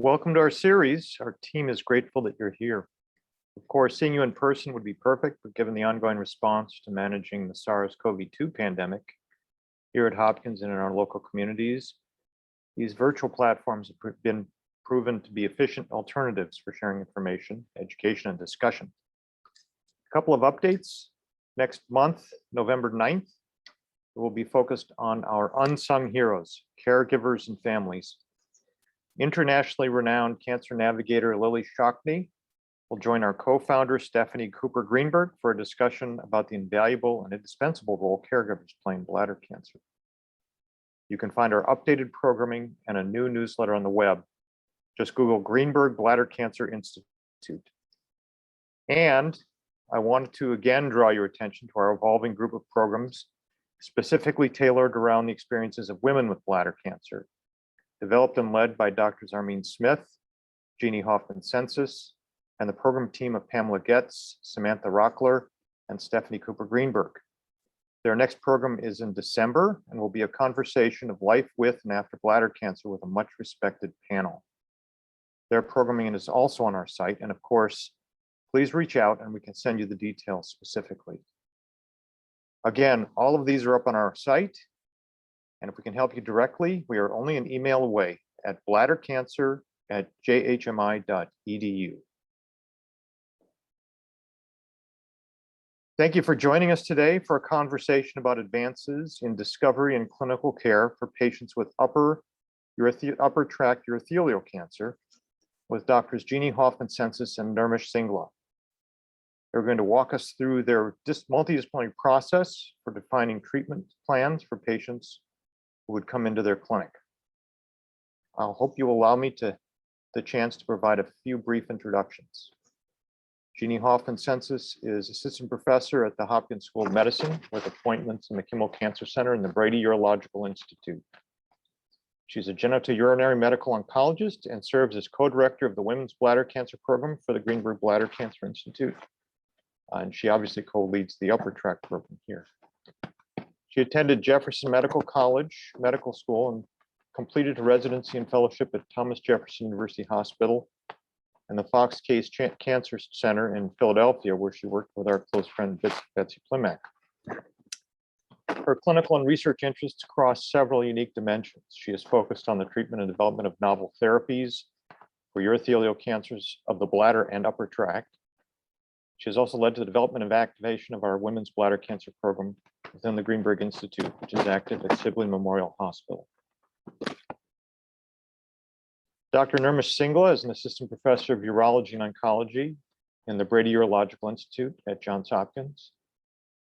Welcome to our series. Our team is grateful that you're here. Of course, seeing you in person would be perfect, but given the ongoing response to managing the SARS-CoV-2 pandemic here at Hopkins and in our local communities, these virtual platforms have been proven to be efficient alternatives for sharing information, education, and discussion. A couple of updates. Next month, November 9th, it will be focused on our unsung heroes, caregivers and families. Internationally renowned cancer navigator Lily Shockney will join our co-founder Stephanie Cooper-Greenberg for a discussion about the invaluable and indispensable role caregivers play in bladder cancer. You can find our updated programming and a new newsletter on the web. Just Google Greenberg Bladder Cancer Institute. And I wanted to again draw your attention to our evolving group of programs specifically tailored around the experiences of women with bladder cancer. Developed and led by Drs. Armin Smith, Jeannie Hoffman-Censits, and the program team of Pamela Getz, Samantha Rockler, and Stephanie Cooper-Greenberg. Their next program is in December and will be a conversation of life with and after bladder cancer with a much respected panel. Their programming is also on our site, and of course, please reach out and we can send you the details specifically. Again, all of these are up on our site. And if we can help you directly, we are only an email away at bladdercancer@jhmi.edu. Thank you for joining us today for a conversation about advances in discovery and clinical care for patients with upper tract urothelial cancer with Drs. Jeannie Hoffman-Censits and Nirmish Singla. They're going to walk us through their multidisciplinary process for defining treatment plans for patients who would come into their clinic. I'll hope you allow me the chance to provide a few brief introductions. Jeannie Hoffman-Censits is assistant professor at the Hopkins School of Medicine with appointments in the Kimmel Cancer Center and the Brady Urological Institute. She's a genitourinary medical oncologist and serves as co-director of the Women's Bladder Cancer Program for the Greenberg Bladder Cancer Institute. And she obviously co-leads the upper tract program here. She attended Jefferson Medical College Medical School and completed her residency and fellowship at Thomas Jefferson University Hospital and the Fox Case Cancer Center in Philadelphia, where she worked with our close friend Betsy Plimak. Her clinical and research interests cross several unique dimensions. She is focused on the treatment and development of novel therapies for urothelial cancers of the bladder and upper tract. She has also led to the development and activation of our Women's Bladder Cancer Program within the Greenberg Institute, which is active at Sibley Memorial Hospital. Dr. Nirmish Singla is an assistant professor of urology and oncology in the Brady Urological Institute at Johns Hopkins.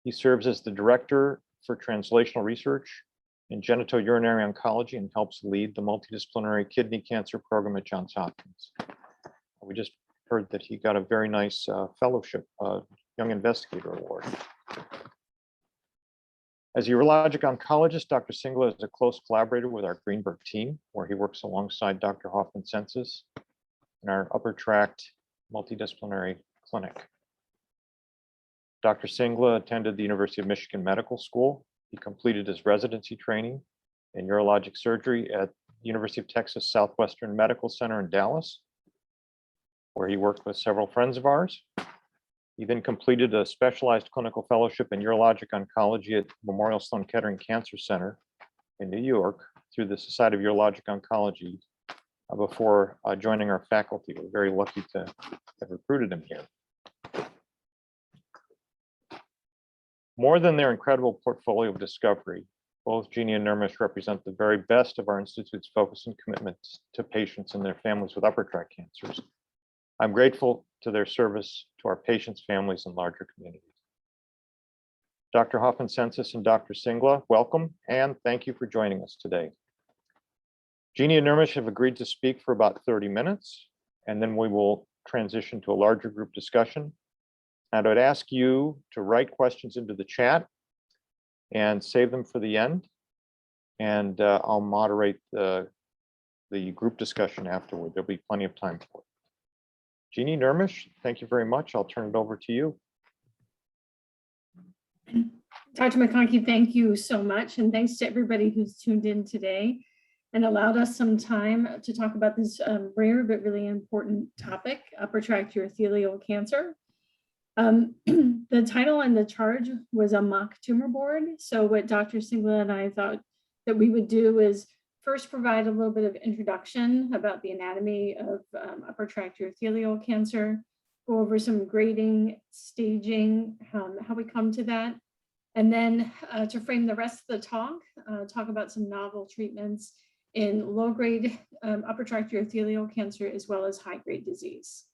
He serves as the director for translational research in genitourinary oncology and helps lead the multidisciplinary kidney cancer program at Johns Hopkins. We just heard that he got a very nice fellowship, Young Investigator Award. As a urologic oncologist, Dr. Singla is a close collaborator with our Greenberg team, where he works alongside Dr. Hoffman-Censits in our upper tract multidisciplinary clinic. Dr. Singla attended the University of Michigan Medical School. He completed his residency training in urologic surgery at the University of Texas Southwestern Medical Center in Dallas, where he worked with several friends of ours. He then completed a specialized clinical fellowship in urologic oncology at Memorial Sloan Kettering Cancer Center in New York through the Society of Urologic Oncology before joining our faculty. We're very lucky to have recruited him here. More than their incredible portfolio of discovery, both Jeannie and Nirmish represent the very best of our institute's focus and commitment to patients and their families with upper tract cancers. I'm grateful to their service to our patients, families, and larger communities. Dr. Hoffman-Censits and Dr. Singla, welcome, and thank you for joining us today. Jeannie and Nirmish have agreed to speak for about 30 minutes, and then we will transition to a larger group discussion. And I'd ask you to write questions into the chat and save them for the end, and I'll moderate the group discussion afterward. There'll be plenty of time for it. Jeannie, Nirmish, thank you very much. I'll turn it over to you. Dr. McConkey, thank you so much. And thanks to everybody who's tuned in today. and allowed us some time to talk about this rare but really important topic, upper tract urothelial cancer. The title and the charge was a mock tumor board. So what Dr. Singla and I thought that we would do is first provide a little bit of introduction about the anatomy of upper tract urothelial cancer, go over some grading, staging, how we come to that. And then to frame the rest of the talk, talk about some novel treatments in low-grade upper tract urothelial cancer as well as high-grade disease.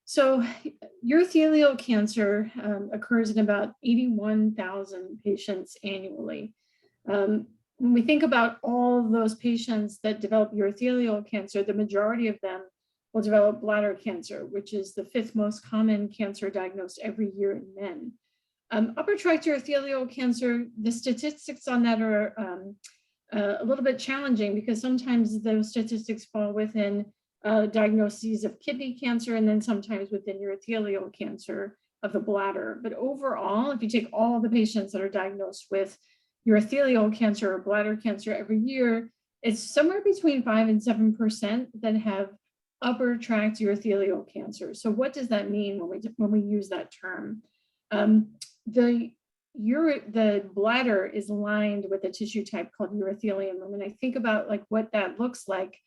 So urothelial cancer occurs in about 81,000 patients annually. When we think about all of those patients that develop urothelial cancer, the majority of them will develop bladder cancer, which is the 5th most common cancer diagnosed every year in men. Upper tract urothelial cancer, the statistics on that are a little bit challenging because sometimes those statistics fall within diagnoses of kidney cancer and then sometimes within urothelial cancer of the bladder. But overall, if you take all the patients that are diagnosed with urothelial cancer or bladder cancer every year, it's somewhere between 5 and 7% that have upper tract urothelial cancer. So what does that mean when we use that term? The bladder is lined with a tissue type called urothelium. And when I think about like what that looks like,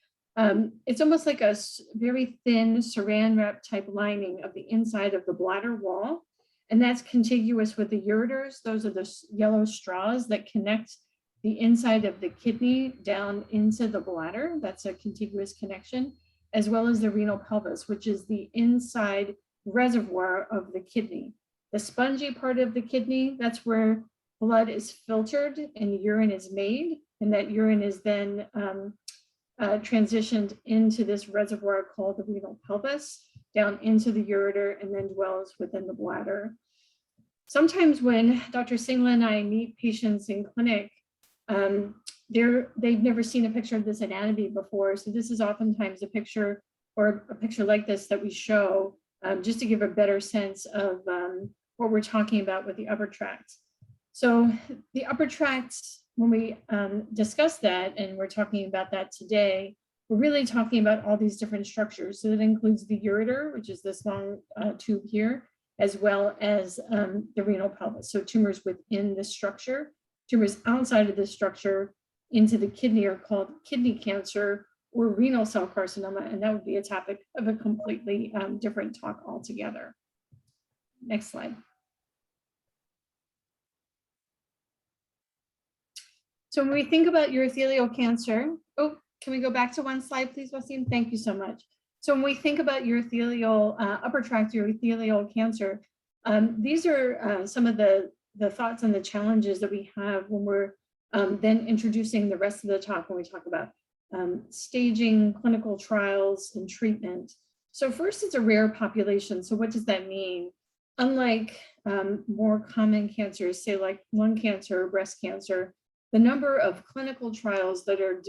it's almost like a very thin saran wrap type lining of the inside of the bladder wall. And that's contiguous with the ureters. Those are the yellow straws that connect the inside of the kidney down into the bladder. That's a contiguous connection, as well as the renal pelvis, which is the inside reservoir of the kidney. The spongy part of the kidney, that's where blood is filtered and urine is made. And that urine is then transitioned into this reservoir called the renal pelvis, down into the ureter, and then dwells within the bladder. Sometimes when Dr. Singla and I meet patients in clinic, they've never seen a picture of this anatomy before. So this is oftentimes a picture or a picture like this that we show just to give a better sense of what we're talking about with the upper tract. So the upper tract, when we discuss that, and we're talking about that today, we're really talking about all these different structures. So that includes the ureter, which is this long tube here, as well as the renal pelvis. So tumors within the structure, tumors outside of the structure into the kidney are called kidney cancer or renal cell carcinoma, and that would be a topic of a completely different talk altogether. Next slide. So when we think about urothelial cancer, oh, can we go back to one slide, please, Wasim? Thank you so much. So when we think about urothelial, upper tract urothelial cancer, these are some of the thoughts and the challenges that we have when we're then introducing the rest of the talk when we talk about staging, clinical trials, and treatment. So first, it's a rare population. So what does that mean? Unlike more common cancers, say like lung cancer or breast cancer, the number of clinical trials that are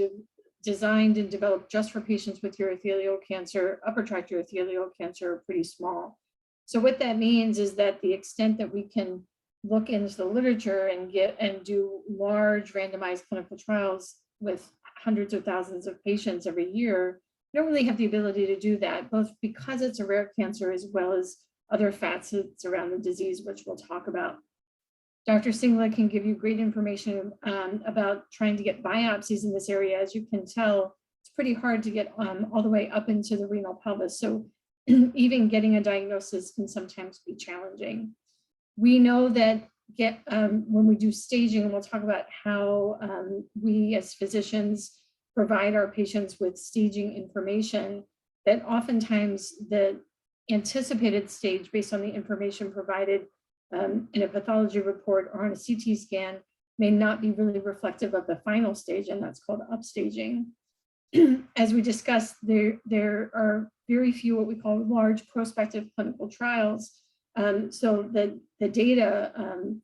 designed and developed just for patients with urothelial cancer, upper tract urothelial cancer, are pretty small. So what that means is that the extent that we can look into the literature and do large randomized clinical trials with hundreds of thousands of patients every year, we don't really have the ability to do that, both because it's a rare cancer as well as other facets around the disease, which we'll talk about. Dr. Singla can give you great information about trying to get biopsies in this area. As you can tell, it's pretty hard to get all the way up into the renal pelvis. So even getting a diagnosis can sometimes be challenging. We know that when we do staging, and we'll talk about how we as physicians provide our patients with staging information, that oftentimes the anticipated stage based on the information provided in a pathology report or on a CT scan may not be really reflective of the final stage, and that's called upstaging. As we discussed, there are very few what we call large prospective clinical trials. So the data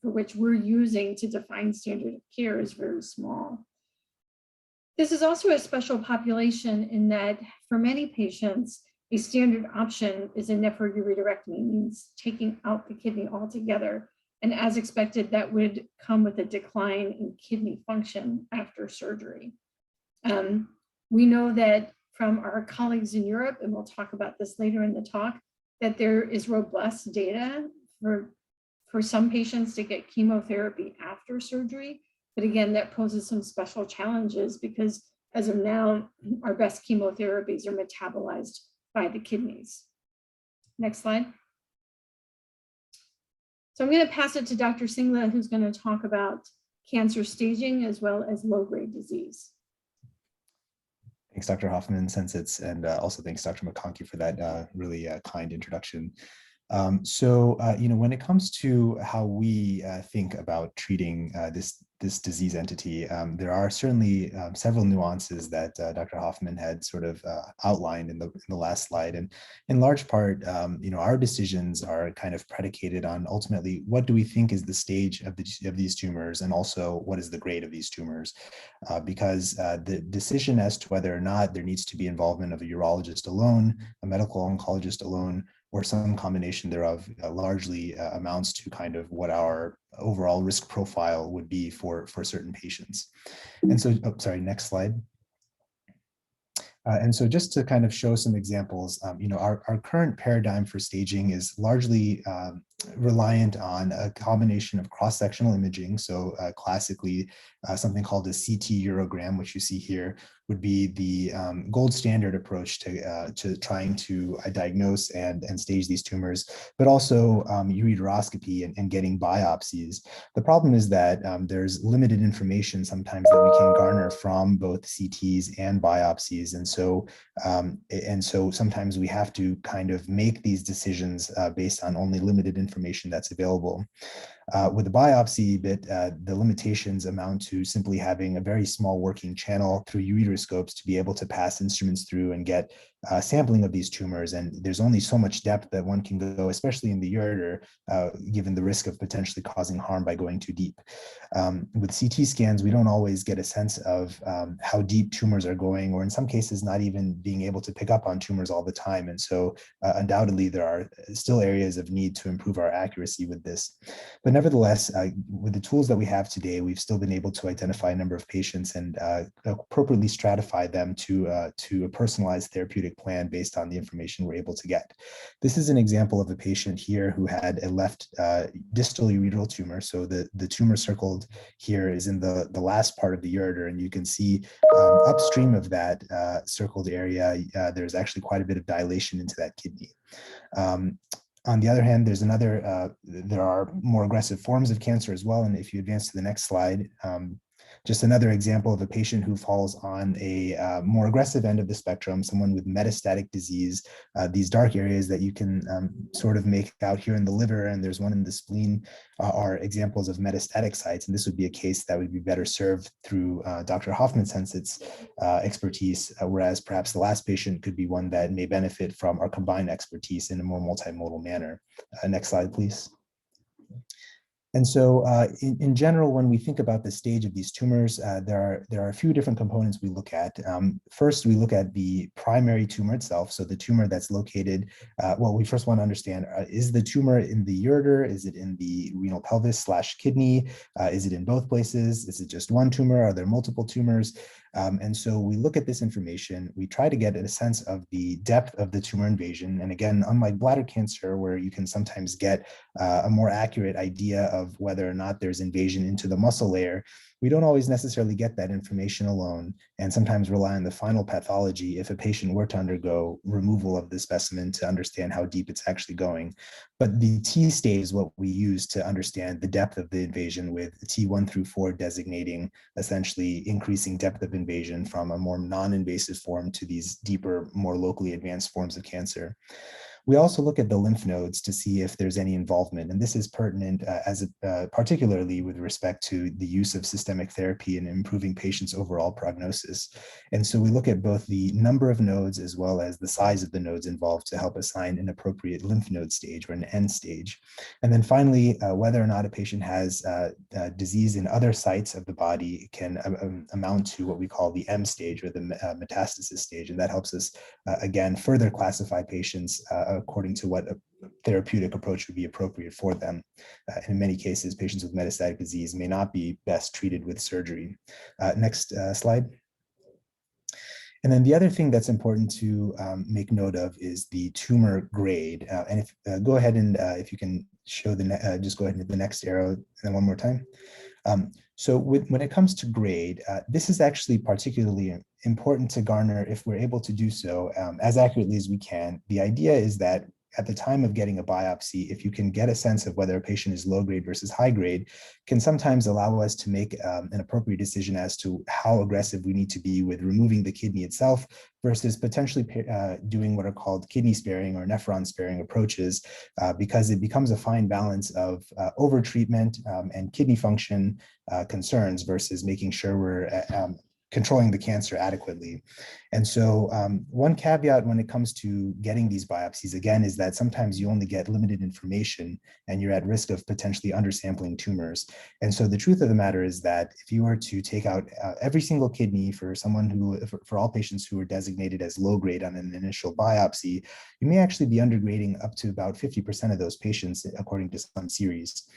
for which we're using to define standard of care is very small. This is also a special population in that for many patients, a standard option is a nephroureterectomy, means taking out the kidney altogether. And as expected, that would come with a decline in kidney function after surgery. We know that from our colleagues in Europe, and we'll talk about this later in the talk, that there is robust data for some patients to get chemotherapy after surgery. But again, that poses some special challenges because as of now, our best chemotherapies are metabolized by the kidneys. Next slide. So I'm going to pass it to Dr. Singla, who's going to talk about cancer staging as well as low-grade disease. Thanks, Dr. Hoffman-Censits, and also thanks, Dr. McConkey, for that really kind introduction. When it comes to how we think about treating this disease entity, there are certainly several nuances that Dr. Hoffman had sort of outlined in the last slide, and in large part, our decisions are kind of predicated on ultimately what do we think is the stage of these tumors, and also what is the grade of these tumors, because the decision as to whether or not there needs to be involvement of a urologist alone, a medical oncologist alone, or some combination thereof largely amounts to kind of what our overall risk profile would be for certain patients. And so, next slide. And so just to kind of show some examples, our current paradigm for staging is largely reliant on a combination of cross-sectional imaging. So classically, something called a CT urogram, which you see here, would be the gold standard approach to trying to diagnose and stage these tumors, but also ureteroscopy and getting biopsies. The problem is that there's limited information sometimes that we can garner from both CTs and biopsies. And so sometimes we have to kind of make these decisions based on only limited information that's available. With the biopsy bit, the limitations amount to simply having a very small working channel through ureteroscopes to be able to pass instruments through and get sampling of these tumors. And there's only so much depth that one can go, especially in the ureter, given the risk of potentially causing harm by going too deep. With CT scans, we don't always get a sense of how deep tumors are going, or in some cases, not even being able to pick up on tumors all the time. And so undoubtedly, there are still areas of need to improve our accuracy with this. But nevertheless, with the tools that we have today, we've still been able to identify a number of patients and appropriately stratify them to a personalized therapeutic plan based on the information we're able to get. This is an example of a patient here who had a left distal ureteral tumor. So the tumor circled here is in the last part of the ureter, and you can see upstream of that circled area, there's actually quite a bit of dilation into that kidney. On the other hand, there are more aggressive forms of cancer as well. And if you advance to the next slide, just another example of a patient who falls on a more aggressive end of the spectrum, someone with metastatic disease. These dark areas that you can sort of make out here in the liver, and there's one in the spleen, are examples of metastatic sites. And this would be a case that would be better served through Dr. Hoffman-Censits' expertise, whereas perhaps the last patient could be one that may benefit from our combined expertise in a more multimodal manner. Next slide, please. And so in general, when we think about the stage of these tumors, there are a few different components we look at. First, we look at the primary tumor itself. So the tumor that's located, well, we first want to understand, is the tumor in the ureter? Is it in the renal pelvis / kidney? Is it in both places? Is it just one tumor? Are there multiple tumors? And so we look at this information, we try to get a sense of the depth of the tumor invasion. And again, unlike bladder cancer, where you can sometimes get a more accurate idea of whether or not there's invasion into the muscle layer, we don't always necessarily get that information alone, and sometimes rely on the final pathology if a patient were to undergo removal of the specimen to understand how deep it's actually going. But the T stage is what we use to understand the depth of the invasion, with T1 through 4 designating essentially increasing depth of invasion from a more non-invasive form to these deeper, more locally advanced forms of cancer. We also look at the lymph nodes to see if there's any involvement, and this is pertinent particularly with respect to the use of systemic therapy and improving patients' overall prognosis. And so we look at both the number of nodes as well as the size of the nodes involved to help assign an appropriate lymph node stage or an end stage. And then finally, whether or not a patient has disease in other sites of the body can amount to what we call the M stage, or the metastasis stage, and that helps us again further classify patients according to what a therapeutic approach would be appropriate for them. In many cases, patients with metastatic disease may not be best treated with surgery. Next slide. And then the other thing that's important to make note of is the tumor grade. And if go ahead and if you can show the just go ahead and hit the next arrow and then one more time. So when it comes to grade, this is actually particularly important to garner if we're able to do so as accurately as we can. The idea is that at the time of getting a biopsy, if you can get a sense of whether a patient is low grade versus high grade, can sometimes allow us to make an appropriate decision as to how aggressive we need to be with removing the kidney itself versus potentially doing what are called kidney sparing or nephron sparing approaches, because it becomes a fine balance of over-treatment and kidney function concerns versus making sure we're controlling the cancer adequately. And so one caveat when it comes to getting these biopsies, again, is that sometimes you only get limited information and you're at risk of potentially undersampling tumors. And so the truth of the matter is that if you were to take out every single kidney for someone who, for all patients who are designated as low grade on an initial biopsy, you may actually be undergrading up to about 50% of those patients according to some series.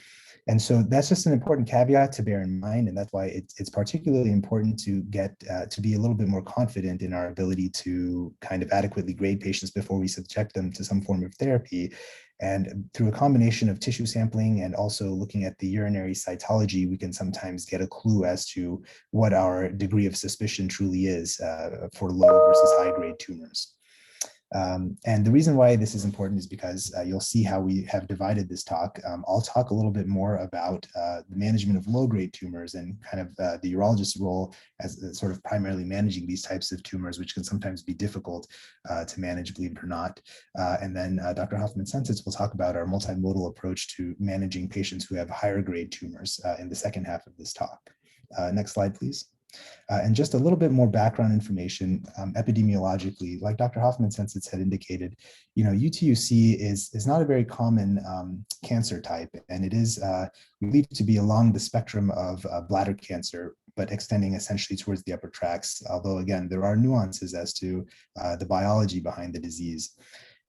And so that's just an important caveat to bear in mind, and that's why it's particularly important to get to be a little bit more confident in our ability to kind of adequately grade patients before we subject them to some form of therapy. And through a combination of tissue sampling and also looking at the urinary cytology, we can sometimes get a clue as to what our degree of suspicion truly is for low versus high grade tumors. And the reason why this is important is because you'll see how we have divided this talk. I'll talk a little bit more about the management of low-grade tumors and kind of the urologist's role as sort of primarily managing these types of tumors, which can sometimes be difficult to manage, believe it or not. And then Dr. Hoffman-Censits will talk about our multimodal approach to managing patients who have higher grade tumors in the second half of this talk. Next slide, please. And just a little bit more background information epidemiologically, like Dr. Hoffman-Censits had indicated, UTUC is not a very common cancer type, and it is believed to be along the spectrum of bladder cancer, but extending essentially towards the upper tracts, although again, there are nuances as to the biology behind the disease.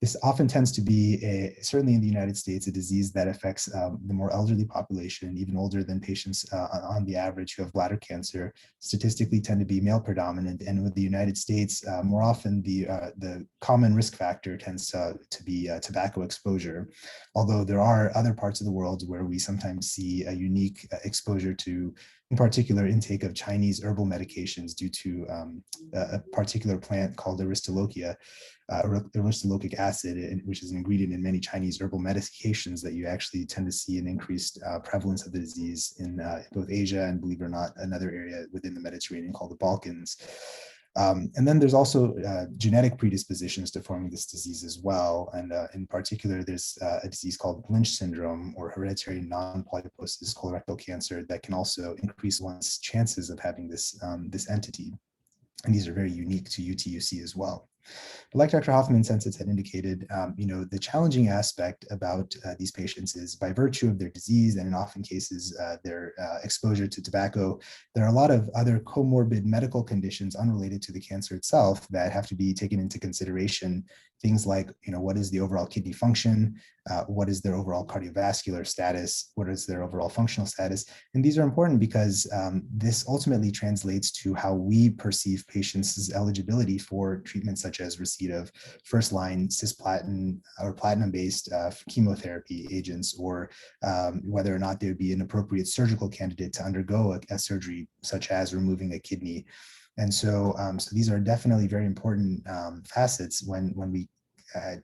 This often tends to be, certainly in the United States, a disease that affects the more elderly population, even older than patients on the average who have bladder cancer, statistically tend to be male predominant. And with the United States, more often the common risk factor tends to be tobacco exposure, although there are other parts of the world where we sometimes see a unique exposure to, in particular, intake of Chinese herbal medications due to a particular plant called aristolochia, aristolochic acid, which is an ingredient in many Chinese herbal medications that you actually tend to see an increased prevalence of the disease in both Asia and, believe it or not, another area within the Mediterranean called the Balkans. And then there's also genetic predispositions to forming this disease as well. And in particular, there's a disease called Lynch syndrome or hereditary non-polyposis colorectal cancer that can also increase one's chances of having this, this entity. And these are very unique to UTUC as well. But like Dr. Hoffman-Censits had indicated, the challenging aspect about these patients is by virtue of their disease and in often cases their exposure to tobacco, there are a lot of other comorbid medical conditions unrelated to the cancer itself that have to be taken into consideration. Things like, what is the overall kidney function? What is their overall cardiovascular status? What is their overall functional status? And these are important because this ultimately translates to how we perceive patients' eligibility for treatments such as receipt of first-line cisplatin or platinum-based chemotherapy agents, or whether or not they would be an appropriate surgical candidate to undergo a surgery such as removing a kidney. And so, so these are definitely very important facets when we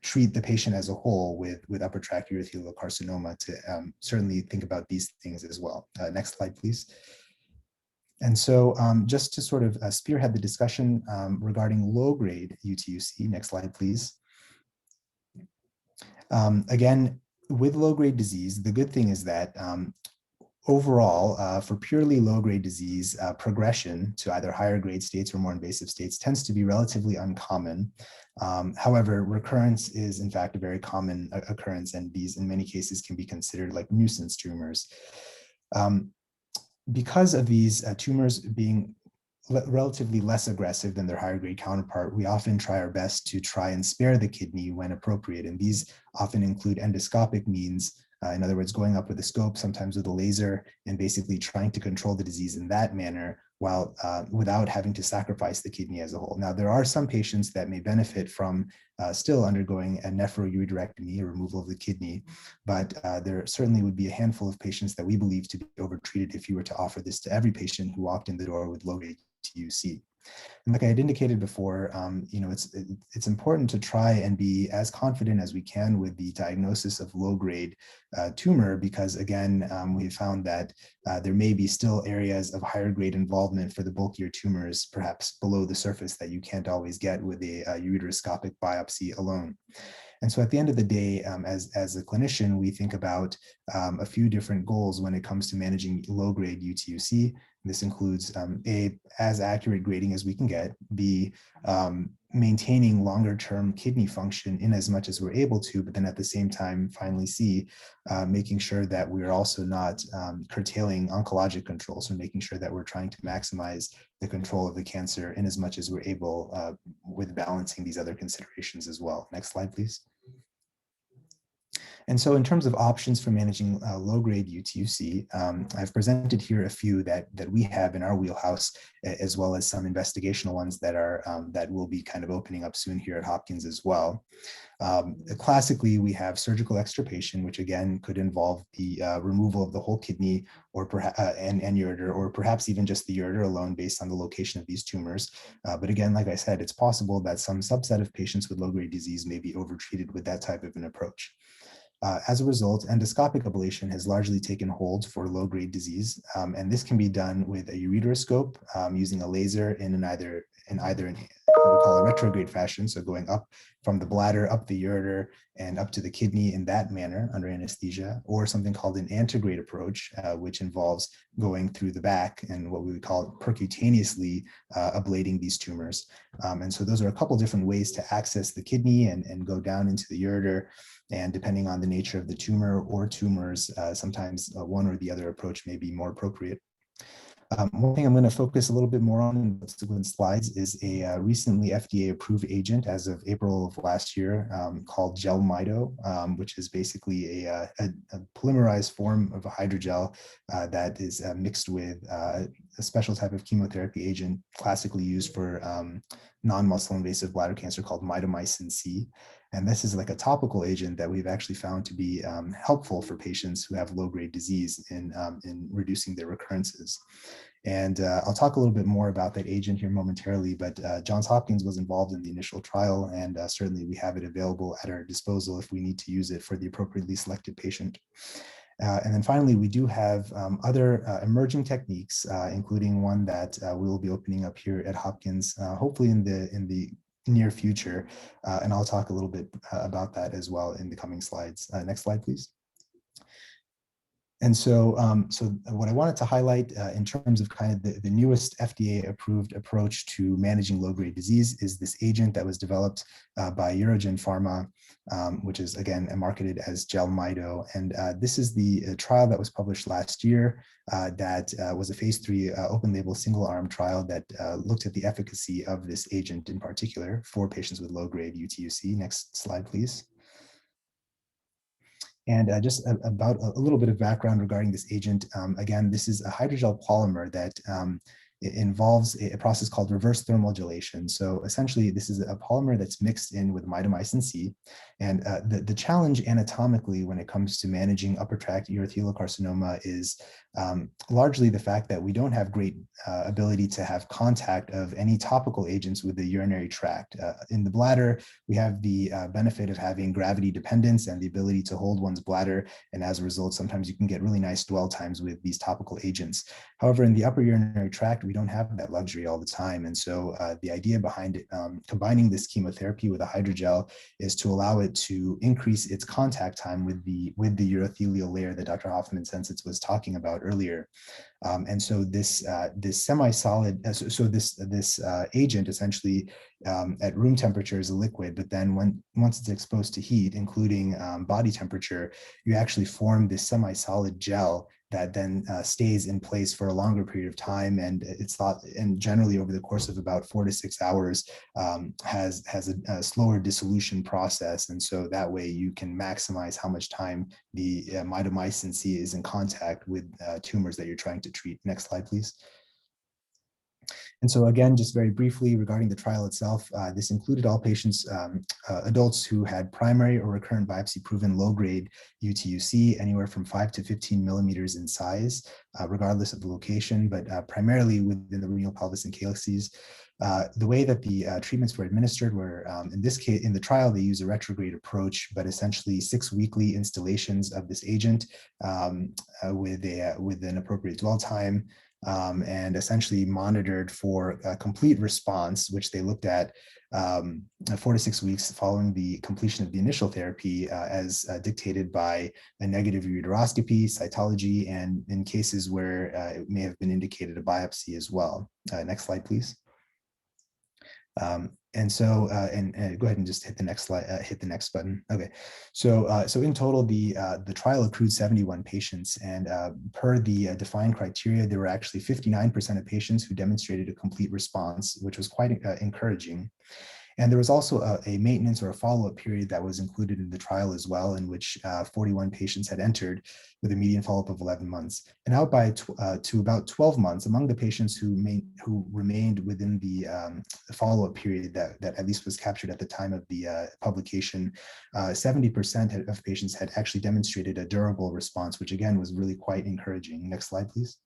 treat the patient as a whole with upper tract urothelial carcinoma to certainly think about these things as well. Next slide, please. And so just to sort of spearhead the discussion regarding low-grade UTUC, next slide, please. Again, with low-grade disease, the good thing is that overall, for purely low-grade disease, progression to either higher grade states or more invasive states tends to be relatively uncommon. However, recurrence is in fact a very common occurrence, and these in many cases can be considered like nuisance tumors. Because of these tumors being relatively less aggressive than their higher grade counterpart, we often try our best to try and spare the kidney when appropriate. And these often include endoscopic means, in other words, going up with a scope, sometimes with a laser, and basically trying to control the disease in that manner while without having to sacrifice the kidney as a whole. Now, there are some patients that may benefit from still undergoing a nephroureterectomy, or removal of the kidney, but there certainly would be a handful of patients that we believe to be overtreated if you were to offer this to every patient who walked in the door with low-grade UTUC. And like I had indicated before, it's important to try and be as confident as we can with the diagnosis of low-grade tumor, because again, we found that there may be still areas of higher grade involvement for the bulkier tumors, perhaps below the surface, that you can't always get with a ureteroscopic biopsy alone. And so at the end of the day, as a clinician, we think about a few different goals when it comes to managing low-grade UTUC. This includes A, as accurate grading as we can get, B, maintaining longer-term kidney function in as much as we're able to, but then at the same time, finally C, making sure that we're also not curtailing oncologic control, so making sure that we're trying to maximize the control of the cancer in as much as we're able, with balancing these other considerations as well. Next slide, please. And so in terms of options for managing low-grade UTUC, I've presented here a few that we have in our wheelhouse, as well as some investigational ones that are that will be kind of opening up soon here at Hopkins as well. Classically, we have surgical extirpation, which again could involve the removal of the whole kidney, or perhaps and ureter, or perhaps even just the ureter alone, based on the location of these tumors. But again, like I said, it's possible that some subset of patients with low-grade disease may be overtreated with that type of an approach. As a result, endoscopic ablation has largely taken hold for low-grade disease, and this can be done with a ureteroscope using a laser in either what we call a retrograde fashion, so going up from the bladder, up the ureter, and up to the kidney in that manner under anesthesia, or something called an antegrade approach, which involves going through the back and what we would call percutaneously ablating these tumors. And so those are a couple different ways to access the kidney and go down into the ureter. And depending on the nature of the tumor or tumors, sometimes one or the other approach may be more appropriate. One thing I'm going to focus a little bit more on in subsequent slides is a recently FDA-approved agent as of April of last year called Jelmyto, which is basically a polymerized form of a hydrogel that is mixed with a special type of chemotherapy agent classically used for non-muscle invasive bladder cancer called mitomycin C. And this is like a topical agent that we've actually found to be helpful for patients who have low-grade disease in reducing their recurrences. And I'll talk a little bit more about that agent here momentarily, but Johns Hopkins was involved in the initial trial, and certainly we have it available at our disposal if we need to use it for the appropriately selected patient. And then finally, we do have other emerging techniques, including one that we will be opening up here at Hopkins, hopefully in the near future. And I'll talk a little bit about that as well in the coming slides. Next slide, please. And so, what I wanted to highlight in terms of kind of the newest FDA-approved approach to managing low-grade disease is this agent that was developed by Urogen Pharma, which is again marketed as Jelmyto. And this is the trial that was published last year that was a phase 3 open-label single-arm trial that looked at the efficacy of this agent in particular for patients with low-grade UTUC. Next slide, please. And just about a little bit of background regarding this agent. Again, this is a hydrogel polymer that it involves a process called reverse thermodulation. So essentially, this is a polymer that's mixed in with mitomycin C. And the challenge anatomically when it comes to managing upper tract urothelial carcinoma is largely the fact that we don't have great ability to have contact of any topical agents with the urinary tract. In the bladder, we have the benefit of having gravity dependence and the ability to hold one's bladder. And as a result, sometimes you can get really nice dwell times with these topical agents. However, in the upper urinary tract, we don't have that luxury all the time. And so the idea behind it, combining this chemotherapy with a hydrogel is to allow it to increase its contact time with the urothelial layer that Dr. Hoffman-Censits was talking about earlier. And so this semi-solid, this agent essentially at room temperature is a liquid, but then once it's exposed to heat, including body temperature, you actually form this semi-solid gel that then stays in place for a longer period of time. And it's thought, and generally over the course of about 4 to 6 hours, has a slower dissolution process. And so that way you can maximize how much time the mitomycin C is in contact with tumors that you're trying to treat. Next slide, please. And so again, just very briefly regarding the trial itself, this included all patients, adults who had primary or recurrent biopsy-proven low-grade UTUC, anywhere from 5 to 15 millimeters in size, regardless of the location, but primarily within the renal pelvis and calyces. The way that the treatments were administered were, in this case, in the trial, they use a retrograde approach, but essentially 6 weekly instillations of this agent with an appropriate dwell time, and essentially monitored for a complete response, which they looked at 4 to 6 weeks following the completion of the initial therapy, as dictated by a negative ureteroscopy, cytology, and in cases where it may have been indicated a biopsy as well. Next slide, please. And so, go ahead and just hit the next slide, hit the next button. Okay, so in total, the trial accrued 71 patients, and per the defined criteria, there were actually 59% of patients who demonstrated a complete response, which was quite encouraging. And there was also a maintenance or a follow-up period that was included in the trial as well, in which 41 patients had entered with a median follow-up of 11 months. And out to about 12 months, among the patients who remained within the follow-up period that at least was captured at the time of the publication, 70% of patients had actually demonstrated a durable response, which again was really quite encouraging. Next slide, please.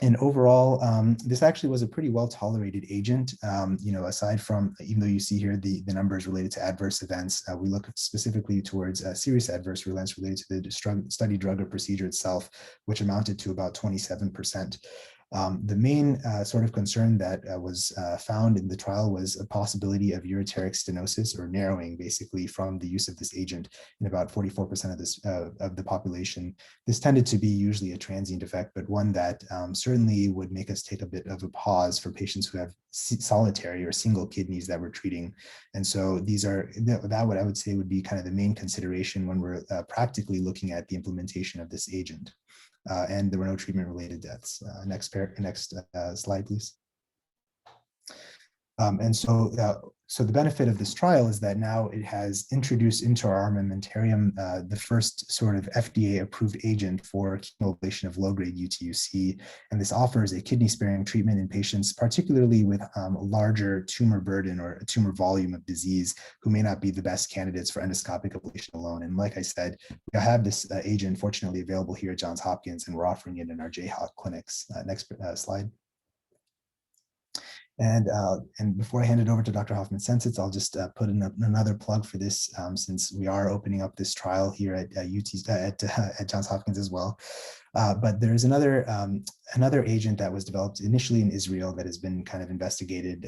And overall, this actually was a pretty well-tolerated agent. Aside from, even though you see here the numbers related to adverse events, we look specifically towards serious adverse events related to the study drug or procedure itself, which amounted to about 27%. The main sort of concern that was found in the trial was a possibility of ureteric stenosis, or narrowing, basically, from the use of this agent in about 44% of the population. This tended to be usually a transient effect, but one that certainly would make us take a bit of a pause for patients who have solitary or single kidneys that we're treating. And so what I would say would be kind of the main consideration when we're practically looking at the implementation of this agent. And there were no treatment-related deaths. Next slide, please. So the benefit of this trial is that now it has introduced into our armamentarium the first sort of FDA-approved agent for chemoablation of low-grade UTUC, and this offers a kidney-sparing treatment in patients, particularly with a larger tumor burden or a tumor volume of disease, who may not be the best candidates for endoscopic ablation alone. And like I said, we have this agent fortunately available here at Johns Hopkins, and we're offering it in our JHOC clinics. Next slide. And before I hand it over to Dr. Hoffman-Censits, I'll just put in another plug for this, since we are opening up this trial here at Johns Hopkins as well. But there's another agent that was developed initially in Israel that has been kind of investigated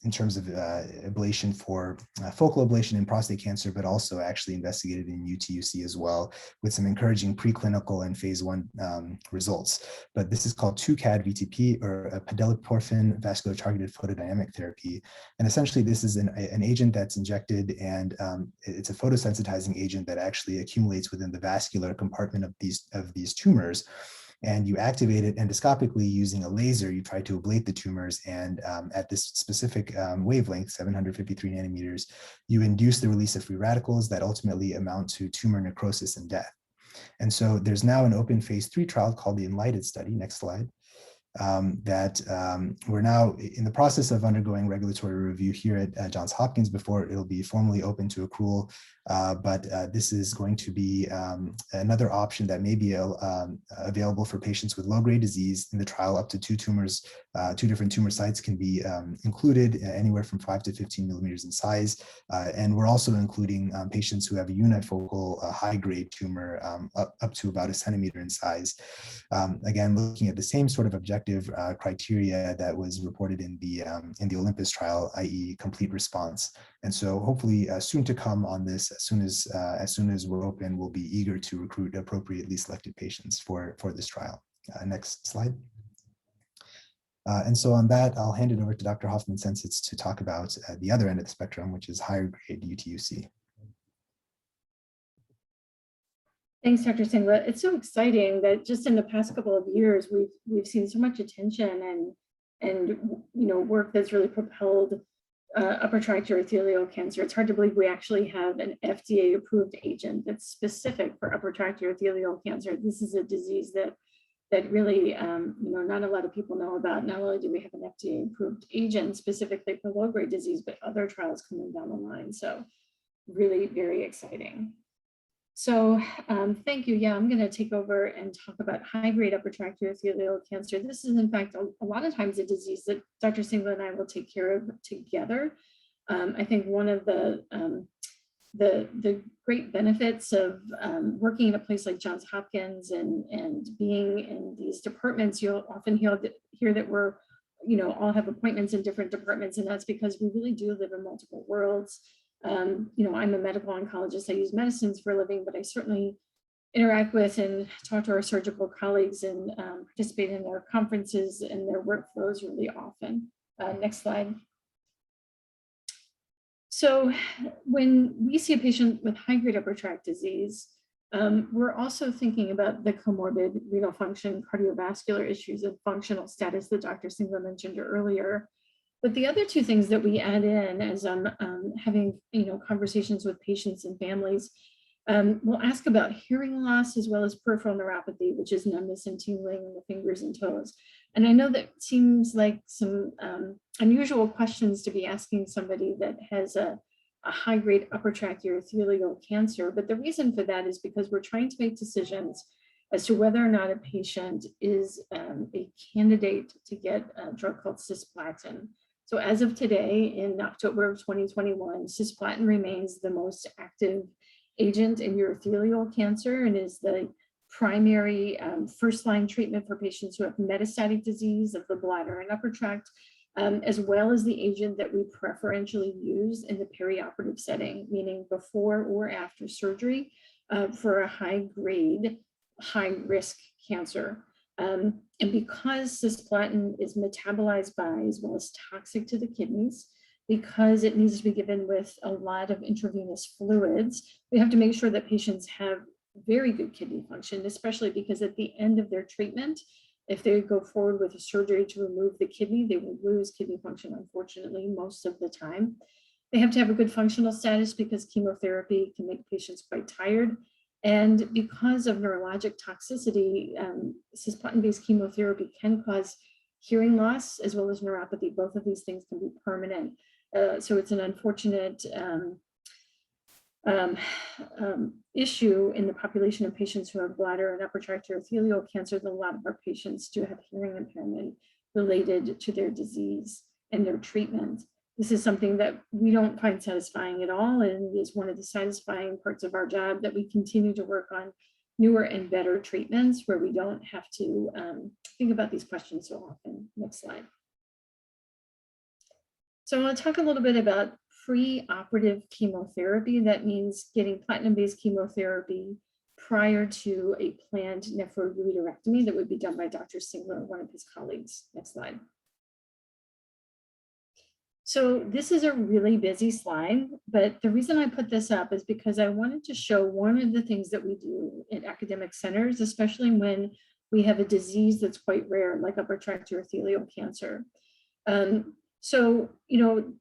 in terms of ablation for focal ablation in prostate cancer, but also actually investigated in UTUC as well, with some encouraging preclinical and phase 1 results. But this is called 2-CAD VTP, or a pedialyporphin vascular targeted photodynamic therapy. And essentially this is an agent that's injected, and it's a photosensitizing agent that actually accumulates within the vascular compartment of these tumors. And you activate it endoscopically using a laser. You try to ablate the tumors, and at this specific wavelength, 753 nanometers, you induce the release of free radicals that ultimately amount to tumor necrosis and death. And so there's now an open phase 3 trial called the Enlighted study. Next slide. We're now in the process of undergoing regulatory review here at Johns Hopkins before it'll be formally open to accrual. But this is going to be another option that may be available for patients with low-grade disease. In the trial, up to 2 tumors, 2 different tumor sites can be included, anywhere from 5 to 15 millimeters in size. And we're also including patients who have a unifocal high-grade tumor up to about 1 centimeter in size. Again, looking at the same sort of objective criteria that was reported in the Olympus trial, i.e. complete response. And so hopefully soon to come on this, as soon as we're open, we'll be eager to recruit appropriately selected patients for this trial. Next slide. And so on that, I'll hand it over to Dr. Hoffman-Censits to talk about the other end of the spectrum, which is higher grade UTUC. Thanks, Dr. Singla. It's so exciting that just in the past couple of years, we've seen so much attention and work that's really propelled upper tract urothelial cancer. It's hard to believe we actually have an FDA-approved agent that's specific for upper tract urothelial cancer. This is a disease that really, not a lot of people know about. Not only do we have an FDA-approved agent specifically for low-grade disease, but other trials coming down the line. So really very exciting. So thank you. Yeah, I'm going to take over and talk about high-grade upper tract urothelial cancer. This is, in fact, a lot of times a disease that Dr. Singla and I will take care of together. I think one of the great benefits of working in a place like Johns Hopkins and being in these departments, you'll often hear that we're, all have appointments in different departments, and that's because we really do live in multiple worlds. I'm a medical oncologist. I use medicines for a living, but I certainly interact with and talk to our surgical colleagues and participate in their conferences and their workflows really often. Next slide. So when we see a patient with high-grade upper tract disease, we're also thinking about the comorbid renal function, cardiovascular issues, and functional status that Dr. Singla mentioned earlier. But the other two things that we add in as I'm having conversations with patients and families, we'll ask about hearing loss as well as peripheral neuropathy, which is numbness and tingling in the fingers and toes. And I know that seems like some unusual questions to be asking somebody that has a high-grade upper tract urothelial cancer, but the reason for that is because we're trying to make decisions as to whether or not a patient is a candidate to get a drug called cisplatin. So as of today, in October of 2021, cisplatin remains the most active agent in urothelial cancer and is the primary first-line treatment for patients who have metastatic disease of the bladder and upper tract, as well as the agent that we preferentially use in the perioperative setting, meaning before or after surgery for a high-grade, high-risk cancer. And because cisplatin is metabolized by as well as toxic to the kidneys, because it needs to be given with a lot of intravenous fluids, we have to make sure that patients have very good kidney function, especially because at the end of their treatment, if they go forward with a surgery to remove the kidney, they will lose kidney function, unfortunately, most of the time. They have to have a good functional status because chemotherapy can make patients quite tired. And because of neurologic toxicity, cisplatin-based chemotherapy can cause hearing loss as well as neuropathy. Both of these things can be permanent. So it's an unfortunate issue in the population of patients who have bladder and upper tract urothelial cancer. That a lot of our patients do have hearing impairment related to their disease and their treatment. This is something that we don't find satisfying at all, and is one of the satisfying parts of our job, that we continue to work on newer and better treatments where we don't have to think about these questions so often. Next slide. So I want to talk a little bit about pre-operative chemotherapy. That means getting platinum-based chemotherapy prior to a planned nephroureterectomy that would be done by Dr. Singla or one of his colleagues. Next slide. So this is a really busy slide, but the reason I put this up is because I wanted to show one of the things that we do in academic centers, especially when we have a disease that's quite rare, like upper tract urothelial cancer. So,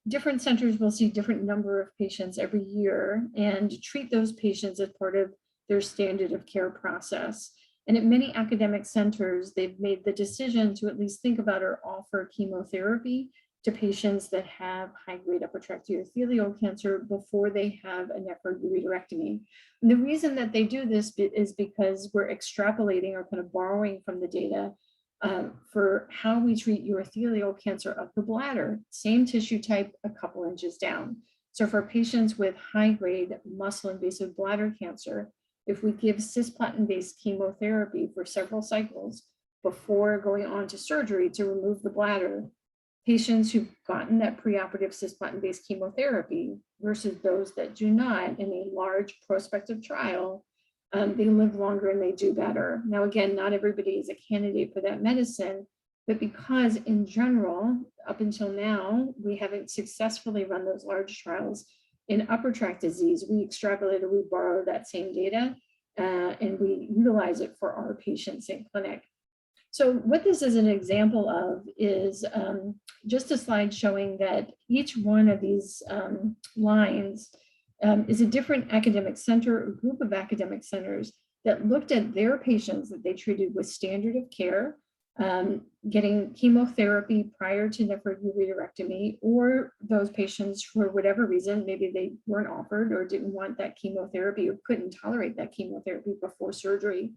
different centers will see different number of patients every year and treat those patients as part of their standard of care process. And at many academic centers, they've made the decision to at least think about or offer chemotherapy to patients that have high-grade upper tract urothelial cancer before they have a nephroureterectomy. And the reason that they do this is because we're extrapolating or kind of borrowing from the data for how we treat urothelial cancer of the bladder, same tissue type, a couple inches down. So for patients with high-grade muscle-invasive bladder cancer, if we give cisplatin-based chemotherapy for several cycles before going on to surgery to remove the bladder, patients who've gotten that preoperative cisplatin-based chemotherapy versus those that do not in a large prospective trial, they live longer and they do better. Now, again, not everybody is a candidate for that medicine, but because in general, up until now, we haven't successfully run those large trials in upper tract disease, we extrapolate or we borrow that same data and we utilize it for our patients in clinic. So what this is an example of is just a slide showing that each one of these lines is a different academic center or group of academic centers that looked at their patients that they treated with standard of care, getting chemotherapy prior to nephroureterectomy, or those patients for whatever reason, maybe they weren't offered or didn't want that chemotherapy or couldn't tolerate that chemotherapy before surgery.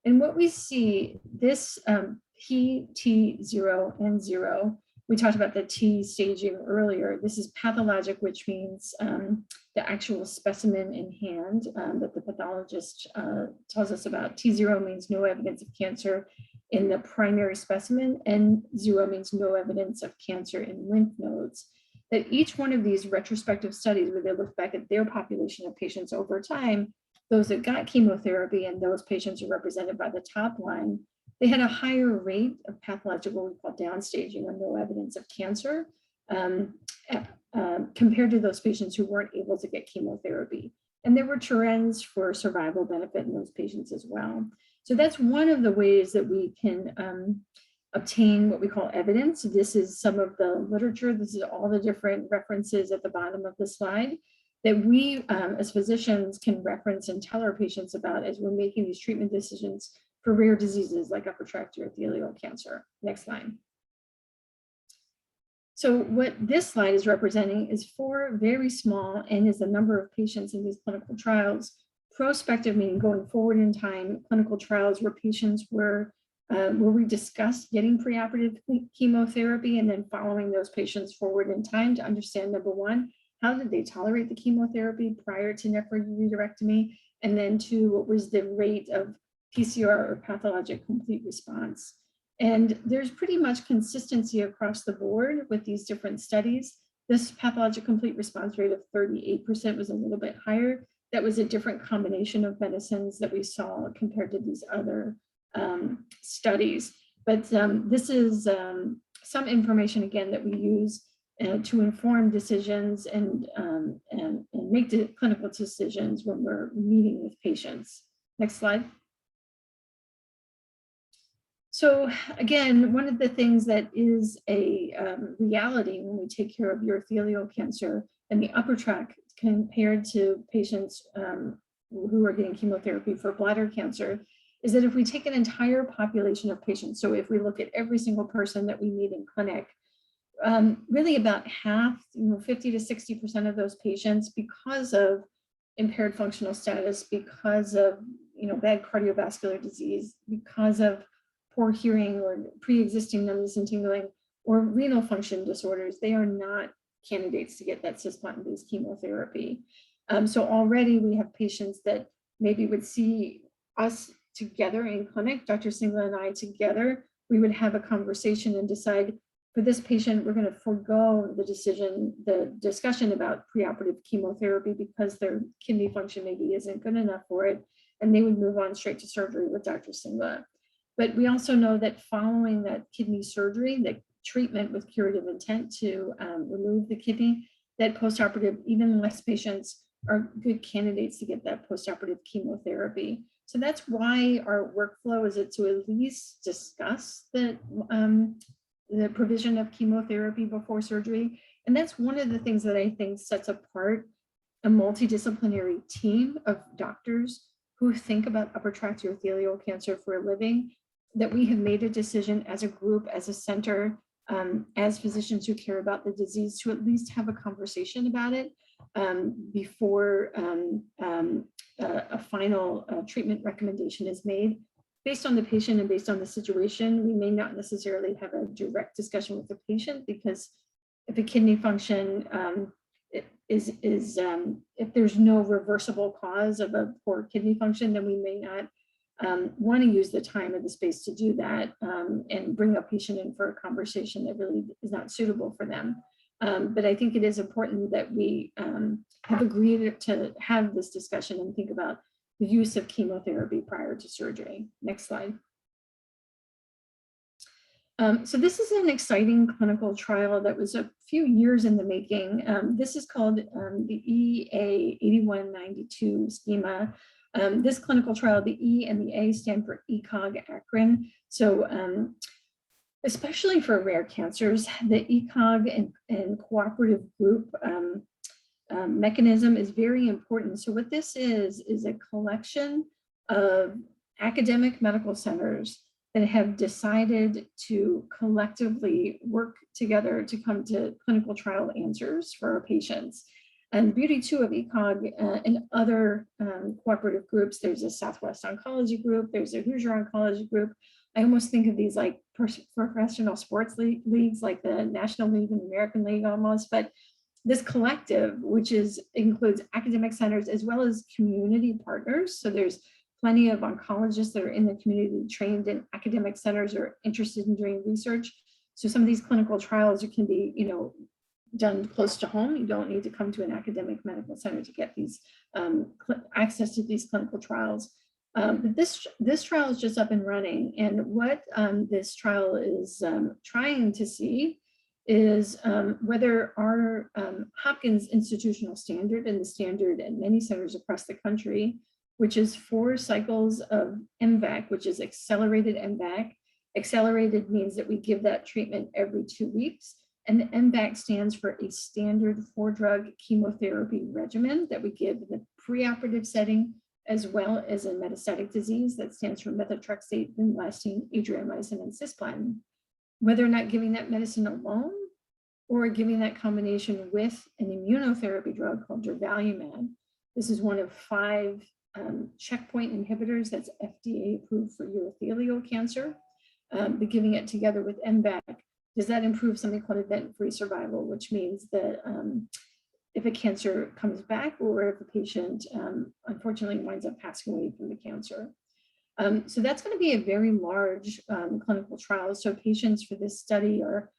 And what we see, this P, T, 0, and 0, we talked about the T staging earlier. This is pathologic, which means the actual specimen in hand that the pathologist tells us about. T0 means no evidence of cancer in the primary specimen, and 0 means no evidence of cancer in lymph nodes. That each one of these retrospective studies where they look back at their population of patients over time, those that got chemotherapy and those patients are represented by the top line, they had a higher rate of pathological, we call downstaging, or no evidence of cancer, compared to those patients who weren't able to get chemotherapy. And there were trends for survival benefit in those patients as well. So that's one of the ways that we can obtain what we call evidence. This is some of the literature. This is all the different references at the bottom of the slide that we as physicians can reference and tell our patients about as we're making these treatment decisions for rare diseases like upper tract urothelial cancer. Next slide. So what this slide is representing is 4 very small N is the number of patients in these clinical trials. Prospective meaning going forward in time, clinical trials where patients were, where we discussed getting preoperative chemotherapy and then following those patients forward in time to understand, number one, how did they tolerate the chemotherapy prior to nephroureterectomy? And then 2, what was the rate of PCR or pathologic complete response? And there's pretty much consistency across the board with these different studies. This pathologic complete response rate of 38% was a little bit higher. That was a different combination of medicines that we saw compared to these other studies. But this is some information, again, that we use to inform decisions and make the clinical decisions when we're meeting with patients. Next slide. So again, one of the things that is a reality when we take care of urothelial cancer and the upper tract compared to patients who are getting chemotherapy for bladder cancer is that if we take an entire population of patients, so if we look at every single person that we meet in clinic, really about half, 50 to 60% of those patients, because of impaired functional status, because of bad cardiovascular disease, because of poor hearing or pre-existing numbness and tingling, or renal function disorders, they are not candidates to get that cisplatin-based chemotherapy. So already we have patients that maybe would see us together in clinic, Dr. Singla and I together, we would have a conversation and decide for this patient, we're going to forego the discussion about preoperative chemotherapy because their kidney function maybe isn't good enough for it, and they would move on straight to surgery with Dr. Singla. But we also know that following that kidney surgery, that treatment with curative intent to remove the kidney, that postoperative, even less patients are good candidates to get that postoperative chemotherapy. So that's why our workflow is to at least discuss the provision of chemotherapy before surgery. And that's one of the things that I think sets apart a multidisciplinary team of doctors who think about upper tract urothelial cancer for a living, that we have made a decision as a group, as a center, as physicians who care about the disease to at least have a conversation about it before a final treatment recommendation is made. Based on the patient and based on the situation, we may not necessarily have a direct discussion with the patient, because if a kidney function if there's no reversible cause of a poor kidney function, then we may not want to use the time or the space to do that and bring a patient in for a conversation that really is not suitable for them. But I think it is important that we have agreed to have this discussion and think about the use of chemotherapy prior to surgery. Next slide. So this is an exciting clinical trial that was a few years in the making. This is called the EA8192 schema. This clinical trial, the E and the A stand for ECOG acronym. So especially for rare cancers, the ECOG and cooperative group mechanism is very important. So what this is a collection of academic medical centers that have decided to collectively work together to come to clinical trial answers for our patients. And the beauty too of ECOG and other cooperative groups, there's a Southwest Oncology Group, there's a Hoosier Oncology Group. I almost think of these like professional sports leagues, like the National League and American League almost, but this collective, which includes academic centers as well as community partners. So there's plenty of oncologists that are in the community trained in academic centers or interested in doing research. So some of these clinical trials can be, done close to home. You don't need to come to an academic medical center to get these access to these clinical trials. But this trial is just up and running. And what this trial is trying to see is whether our Hopkins institutional standard and the standard at many centers across the country, which is 4 cycles of MVAC, which is accelerated MVAC. Accelerated means that we give that treatment every 2 weeks. And the MVAC stands for a standard 4-drug chemotherapy regimen that we give in the preoperative setting, as well as in metastatic disease. That stands for methotrexate, vinblastine, adriamycin, and cisplatin. Whether or not giving that medicine alone or giving that combination with an immunotherapy drug called durvalumab. This is one of 5 checkpoint inhibitors that's FDA approved for urothelial cancer. But giving it together with MVAC, does that improve something called event-free survival, which means that if a cancer comes back or if a patient unfortunately winds up passing away from the cancer. So that's going to be a very large clinical trial. So patients for this study are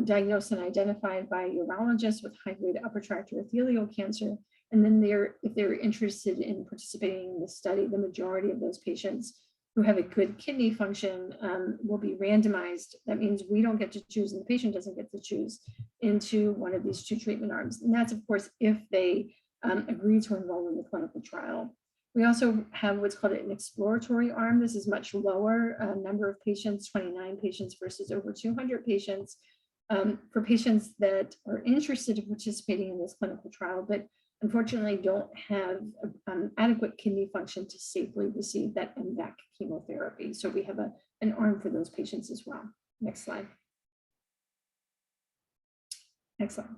diagnosed and identified by urologists with high-grade upper tract urothelial cancer. And then if they're interested in participating in the study, the majority of those patients who have a good kidney function will be randomized. That means we don't get to choose and the patient doesn't get to choose into one of these 2 treatment arms. And that's, of course, if they agree to enroll in the clinical trial. We also have what's called an exploratory arm. This is much lower number of patients, 29 patients versus over 200 patients, for patients that are interested in participating in this clinical trial, but unfortunately don't have adequate kidney function to safely receive that MVAC chemotherapy. So we have an arm for those patients as well. Next slide. Next slide.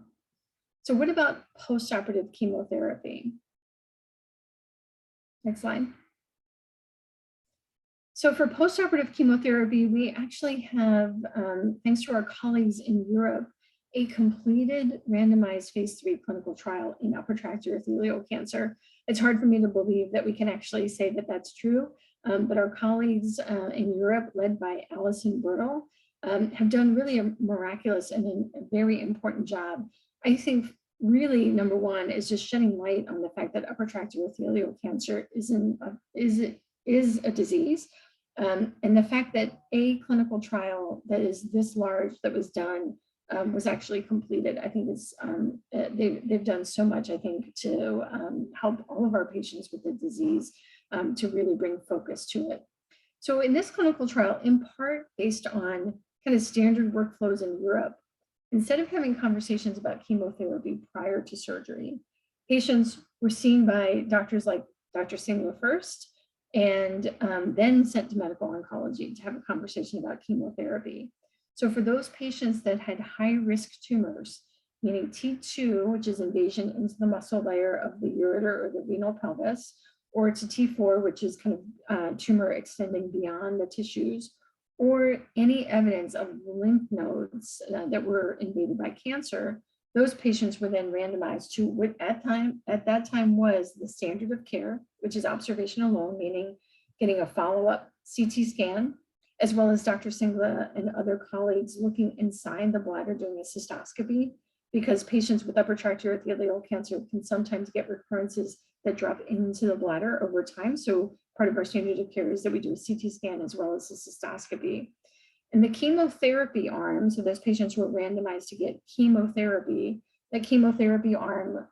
So what about postoperative chemotherapy? Next slide. So for postoperative chemotherapy, we actually have, thanks to our colleagues in Europe, a completed randomized phase 3 clinical trial in upper tract urothelial cancer. It's hard for me to believe that we can actually say that that's true, but our colleagues in Europe, led by Alison Bertle, have done really a miraculous and a very important job. I think really number one is just shedding light on the fact that upper tract urothelial cancer is a disease. And the fact that a clinical trial that is this large that was done was actually completed. I think it's they've done so much, I think, to help all of our patients with the disease to really bring focus to it. So in this clinical trial, in part based on kind of standard workflows in Europe, instead of having conversations about chemotherapy prior to surgery, patients were seen by doctors like Dr. Singla first, and then sent to medical oncology to have a conversation about chemotherapy. So for those patients that had high-risk tumors, meaning T2, which is invasion into the muscle layer of the ureter or the renal pelvis, or to T4, which is kind of tumor extending beyond the tissues, or any evidence of lymph nodes that were invaded by cancer, those patients were then randomized to what at that time was the standard of care, which is observation alone, meaning getting a follow-up CT scan, as well as Dr. Singla and other colleagues looking inside the bladder doing a cystoscopy, because patients with upper tract urothelial cancer can sometimes get recurrences that drop into the bladder over time. So part of our standard of care is that we do a CT scan as well as a cystoscopy. And the chemotherapy arm, so those patients were randomized to get chemotherapy, that chemotherapy arm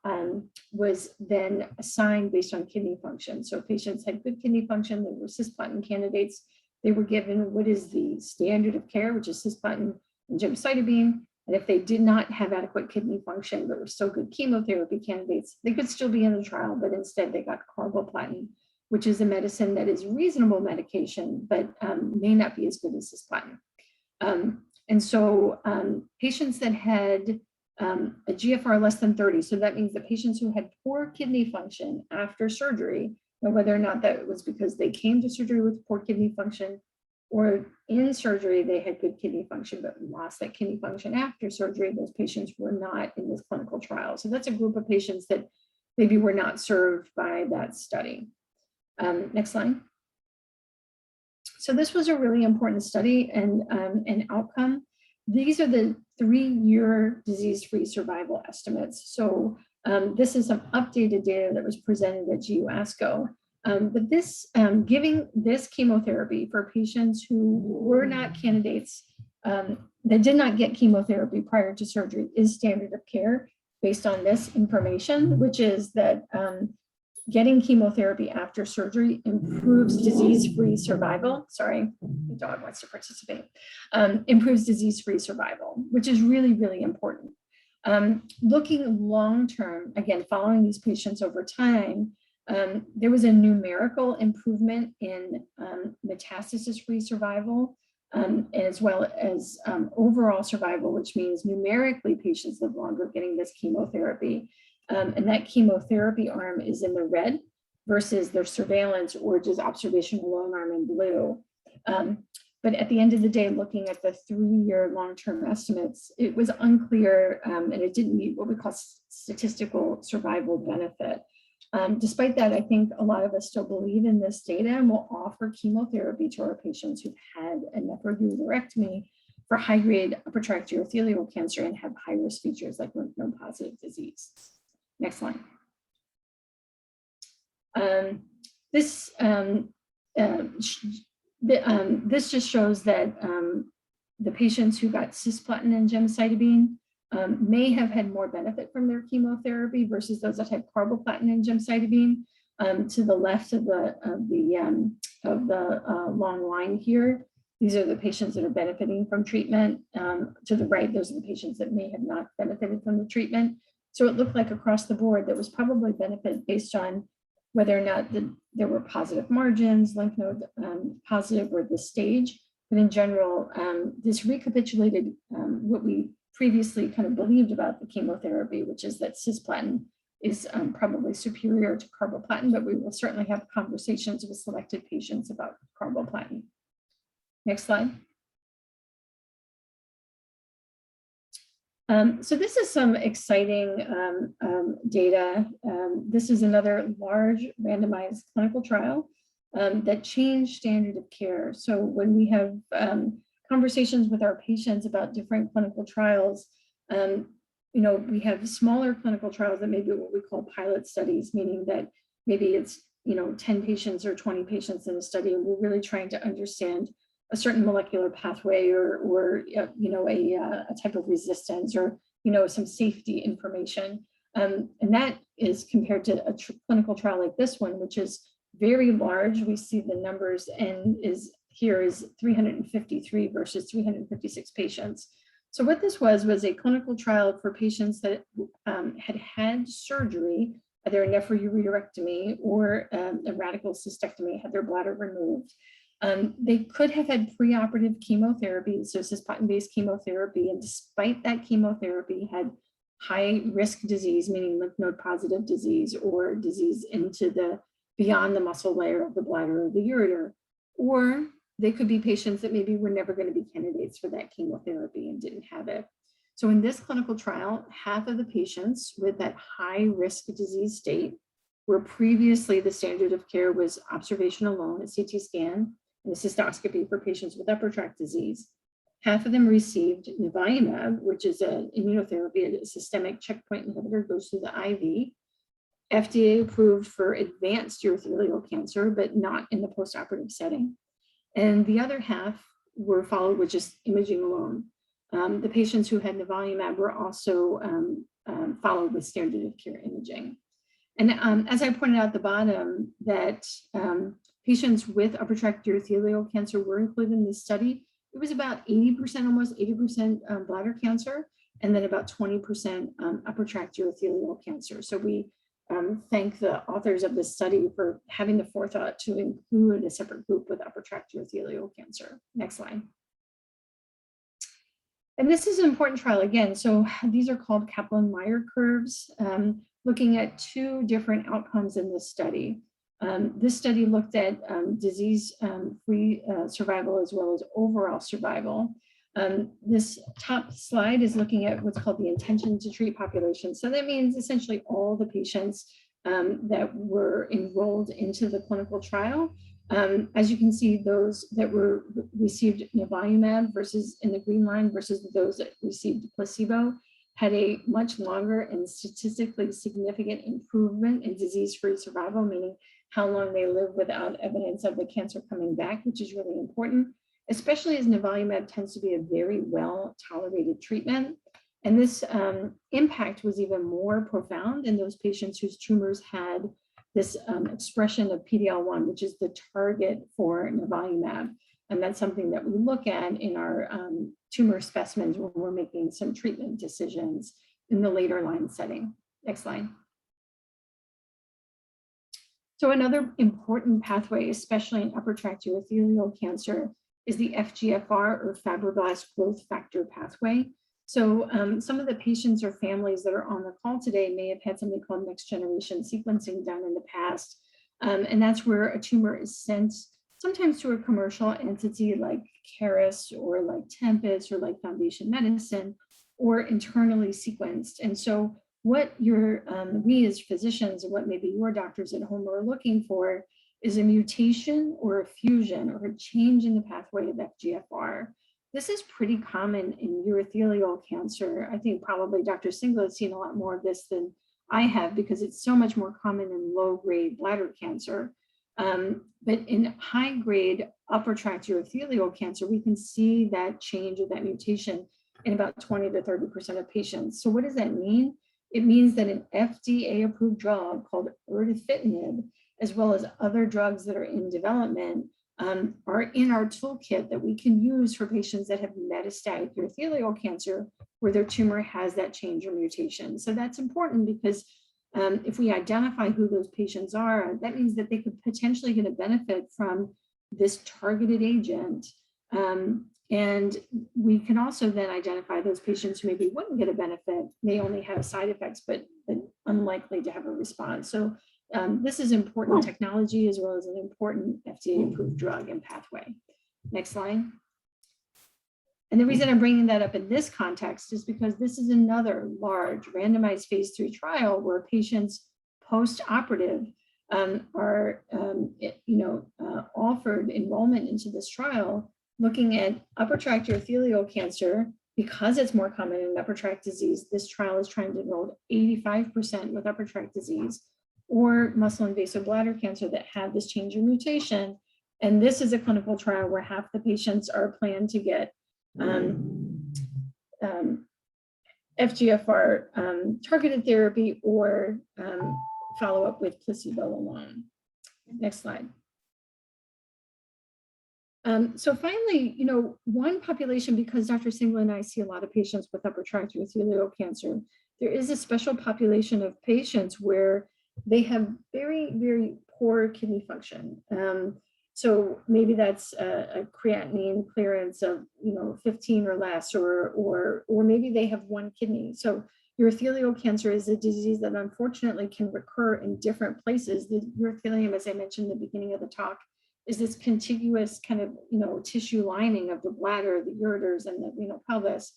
was then assigned based on kidney function. So if patients had good kidney function, they were cisplatin candidates. They were given what is the standard of care, which is cisplatin and gemcitabine. And if they did not have adequate kidney function, but were still good chemotherapy candidates, they could still be in the trial, but instead they got carboplatin, which is a medicine that is reasonable medication, but may not be as good as cisplatin. And so patients that had a GFR less than 30, so that means that patients who had poor kidney function after surgery, whether or not that was because they came to surgery with poor kidney function, or in surgery they had good kidney function but lost that kidney function after surgery, those patients were not in this clinical trial. So that's a group of patients that maybe were not served by that study. Next slide. So this was a really important study and an outcome. These are the 3-year disease-free survival estimates. So this is some updated data that was presented at GU ASCO. But this, giving this chemotherapy for patients who were not candidates, that did not get chemotherapy prior to surgery, is standard of care based on this information, which is that getting chemotherapy after surgery improves disease-free survival. Sorry, the dog wants to participate. Improves disease-free survival, which is really, really important. Looking long-term, again, following these patients over time, there was a numerical improvement in metastasis-free survival, as well as overall survival, which means numerically patients live longer getting this chemotherapy. And that chemotherapy arm is in the red versus their surveillance or just observation alone arm in blue. But at the end of the day, looking at the 3-year long-term estimates, it was unclear and it didn't meet what we call statistical survival benefit. Despite that, I think a lot of us still believe in this data and will offer chemotherapy to our patients who've had a nephroureterectomy for high-grade upper tract urothelial cancer and have high-risk features like lymph node positive disease. Next slide. This just shows that the patients who got cisplatin and gemcitabine may have had more benefit from their chemotherapy versus those that had carboplatin and gemcitabine. To the left of the long line here, these are the patients that are benefiting from treatment. To the right, those are the patients that may have not benefited from the treatment. So it looked like across the board there was probably benefit based on whether or not there were positive margins, lymph node positive, or the stage. But in general, this recapitulated what we previously kind of believed about the chemotherapy, which is that cisplatin is probably superior to carboplatin, but we will certainly have conversations with selected patients about carboplatin. Next slide. So this is some exciting data. This is another large randomized clinical trial that changed standard of care. So when we have conversations with our patients about different clinical trials, we have smaller clinical trials that may be what we call pilot studies, meaning that maybe it's 10 patients or 20 patients in a study, and we're really trying to understand a certain molecular pathway or a type of resistance or some safety information. And that is compared to a clinical trial like this one, which is very large. We see the numbers and here is 353 versus 356 patients. So what this was a clinical trial for patients that had surgery, either a nephroureterectomy or a radical cystectomy, had their bladder removed. They could have had preoperative chemotherapy, so cisplatin-based chemotherapy, and despite that chemotherapy had high risk disease, meaning lymph node positive disease or disease into the beyond the muscle layer of the bladder or the ureter. Or they could be patients that maybe were never going to be candidates for that chemotherapy and didn't have it. So in this clinical trial, half of the patients with that high risk disease state, where previously the standard of care was observation alone, a CT scan, and a cystoscopy for patients with upper tract disease, half of them received nivolumab, which is an immunotherapy, a systemic checkpoint inhibitor, goes through the IV, FDA approved for advanced urothelial cancer, but not in the postoperative setting. And the other half were followed with just imaging alone. The patients who had nivolumab were also followed with standard of care imaging. And as I pointed out at the bottom, that patients with upper tract urothelial cancer were included in this study. It was about 80%, almost 80% bladder cancer, and then about 20% upper tract urothelial cancer. So we thank the authors of this study for having the forethought to include a separate group with upper tract urothelial cancer. Next slide. And this is an important trial again. So these are called Kaplan-Meier curves, looking at two different outcomes in this study. This study looked at disease-free survival as well as overall survival. This top slide is looking at what's called the intention to treat population. So that means essentially all the patients that were enrolled into the clinical trial. As you can see, those that were received nivolumab versus in the green line versus those that received placebo had a much longer and statistically significant improvement in disease-free survival, meaning how long they live without evidence of the cancer coming back, which is really important, especially as nivolumab tends to be a very well-tolerated treatment. And this impact was even more profound in those patients whose tumors had this expression of PD-L1, which is the target for nivolumab. And that's something that we look at in our tumor specimens when we're making some treatment decisions in the later line setting. Next slide. So another important pathway, especially in upper tract urothelial cancer, is the FGFR or fibroblast growth factor pathway. So some of the patients or families that are on the call today may have had something called next generation sequencing done in the past. And that's where a tumor is sent sometimes to a commercial entity like Caris or like Tempus or like Foundation Medicine, or internally sequenced. And so what we as physicians and what maybe your doctors at home are looking for is a mutation or a fusion or a change in the pathway of FGFR. This is pretty common in urothelial cancer. I think probably Dr. Singla has seen a lot more of this than I have because it's so much more common in low-grade bladder cancer. But in high-grade upper tract urothelial cancer, we can see that change or that mutation in about 20 to 30% of patients. So what does that mean? It means that an FDA-approved drug called erdafitinib, as well as other drugs that are in development, are in our toolkit that we can use for patients that have metastatic urothelial cancer where their tumor has that change or mutation. So that's important because if we identify who those patients are, that means that they could potentially get a benefit from this targeted agent. And we can also then identify those patients who maybe wouldn't get a benefit, may only have side effects, but unlikely to have a response. So this is important technology as well as an important FDA-approved drug and pathway. Next slide. And the reason I'm bringing that up in this context is because this is another large randomized phase 3 trial where patients post-operative are offered enrollment into this trial, looking at upper tract urothelial cancer. Because it's more common in upper tract disease, this trial is trying to enroll 85% with upper tract disease or muscle invasive bladder cancer that have this change or mutation. And this is a clinical trial where half the patients are planned to get FGFR targeted therapy or follow up with placebo alone. Next slide. So finally, one population, because Dr. Singla and I see a lot of patients with upper tract urothelial cancer, there is a special population of patients where they have very, very poor kidney function. So maybe that's a creatinine clearance of 15 or less, or maybe they have one kidney. So urothelial cancer is a disease that unfortunately can recur in different places. The urothelium, as I mentioned in the beginning of the talk, is this contiguous kind of tissue lining of the bladder, the ureters, and the renal pelvis.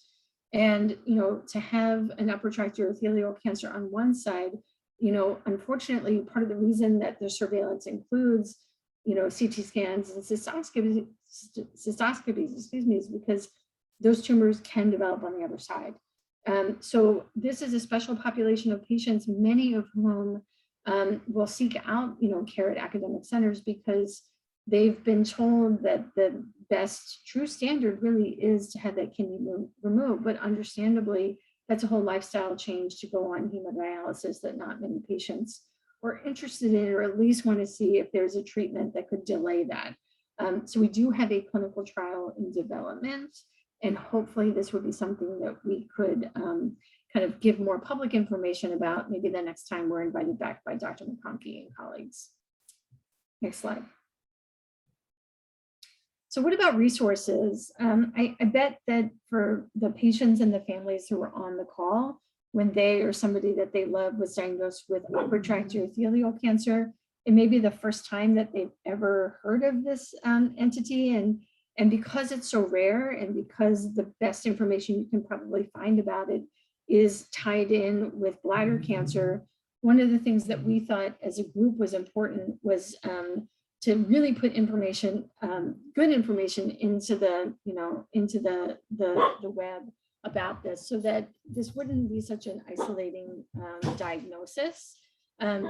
And to have an upper tract urothelial cancer on one side, unfortunately, part of the reason that the surveillance includes CT scans and cystoscopies, is because those tumors can develop on the other side. So this is a special population of patients, many of whom will seek out care at academic centers because they've been told that the best true standard really is to have that kidney removed. But understandably, that's a whole lifestyle change to go on hemodialysis that not many patients are interested in, or at least want to see if there's a treatment that could delay that. So we do have a clinical trial in development, and hopefully this would be something that we could kind of give more public information about maybe the next time we're invited back by Dr. McConkey and colleagues. Next slide. So what about resources? I bet that for the patients and the families who are on the call, when they or somebody that they love was diagnosed with upper tract urothelial cancer, it may be the first time that they've ever heard of this entity. And because it's so rare, and because the best information you can probably find about it is tied in with bladder cancer, one of the things that we thought as a group was important was to really put information, good information into the, into the web about this, so that this wouldn't be such an isolating diagnosis.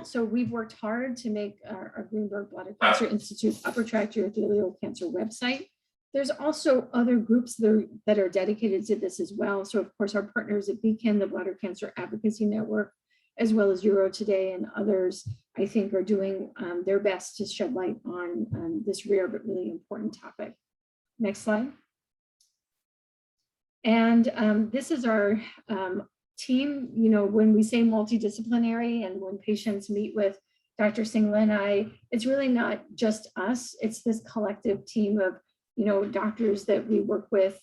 So we've worked hard to make our Greenberg Bladder Cancer Institute Upper Tract Urothelial Cancer website. There's also other groups that are dedicated to this as well. So of course, our partners at Beacon, the Bladder Cancer Advocacy Network, as well as Euro Today and others, I think are doing their best to shed light on this rare but really important topic. Next slide. And this is our team. When we say multidisciplinary and when patients meet with Dr. Singla and I, it's really not just us, it's this collective team of doctors that we work with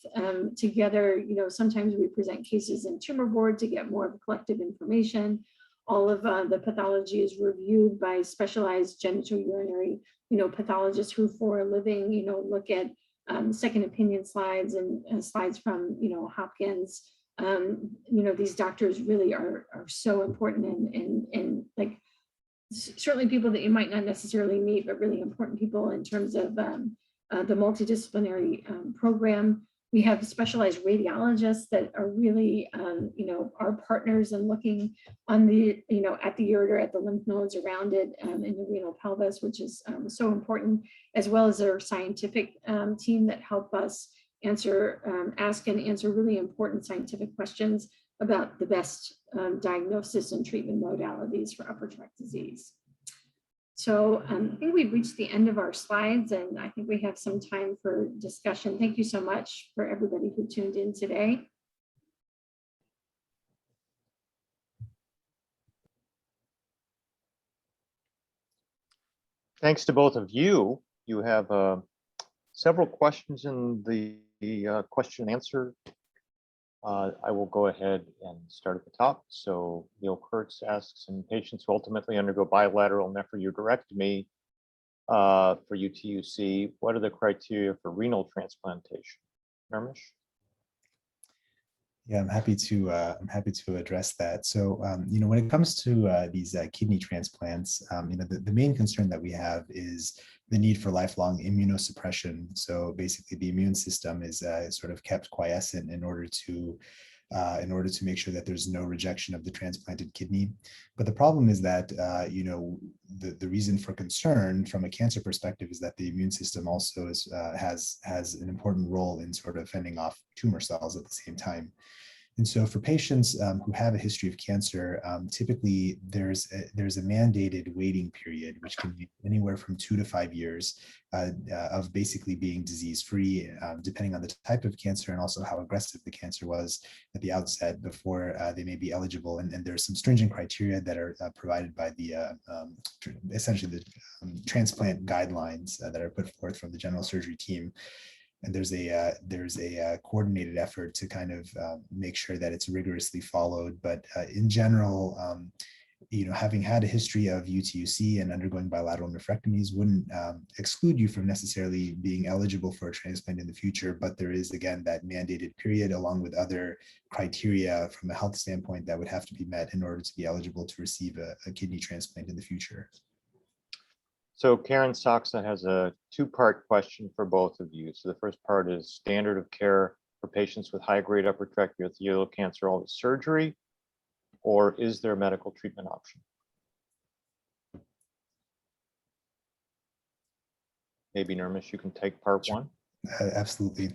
together. Sometimes we present cases in tumor board to get more of a collective information. All of the pathology is reviewed by specialized genitourinary, pathologists who for a living, look at second opinion slides and slides from, Hopkins. These doctors really are so important, and like certainly people that you might not necessarily meet, but really important people in terms of the multidisciplinary program. We have specialized radiologists that are really, our partners in looking on the, at the ureter, at the lymph nodes around it, in the renal pelvis, which is so important, as well as our scientific team that help us ask and answer really important scientific questions about the best diagnosis and treatment modalities for upper tract disease. So I think we've reached the end of our slides, and I think we have some time for discussion. Thank you so much for everybody who tuned in today. Thanks to both of you. You have several questions in the question and answer. I will go ahead and start at the top. So Neil Kurtz asks, in patients who ultimately undergo bilateral nephroureterectomy for UTUC, what are the criteria for renal transplantation? Nirmish? Yeah, I'm happy to address that. So, when it comes to these kidney transplants, the main concern that we have is the need for lifelong immunosuppression. So basically, the immune system is sort of kept quiescent in order to make sure that there's no rejection of the transplanted kidney. But the problem is that, the reason for concern from a cancer perspective is that the immune system also has an important role in sort of fending off tumor cells at the same time. And so for patients who have a history of cancer, typically there's a mandated waiting period, which can be anywhere from 2 to 5 years of basically being disease-free, depending on the type of cancer and also how aggressive the cancer was at the outset before they may be eligible. And there's some stringent criteria that are provided by the essentially the transplant guidelines that are put forth from the general surgery team. And there's a coordinated effort to kind of make sure that it's rigorously followed. But in general, having had a history of UTUC and undergoing bilateral nephrectomies wouldn't exclude you from necessarily being eligible for a transplant in the future. But there is, again, that mandated period along with other criteria from a health standpoint that would have to be met in order to be eligible to receive a kidney transplant in the future. So Karen Saxa has a two-part question for both of you. So the first part is standard of care for patients with high-grade upper tract urothelial cancer, always surgery, or is there a medical treatment option? Maybe Nirmish, you can take part one. Absolutely.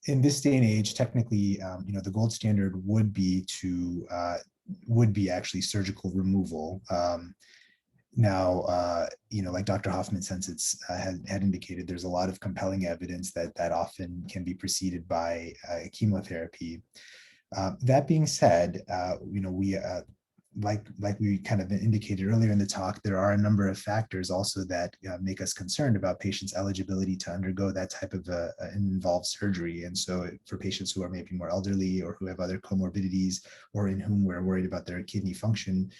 in this day and age, technically, the gold standard would be actually surgical removal. Now, like Dr. Hoffman-Censits had indicated, there's a lot of compelling evidence that often can be preceded by chemotherapy. That being said, we like we kind of indicated earlier in the talk, there are a number of factors also that make us concerned about patients' eligibility to undergo that type of involved surgery. And so for patients who are maybe more elderly or who have other comorbidities or in whom we're worried about their kidney function,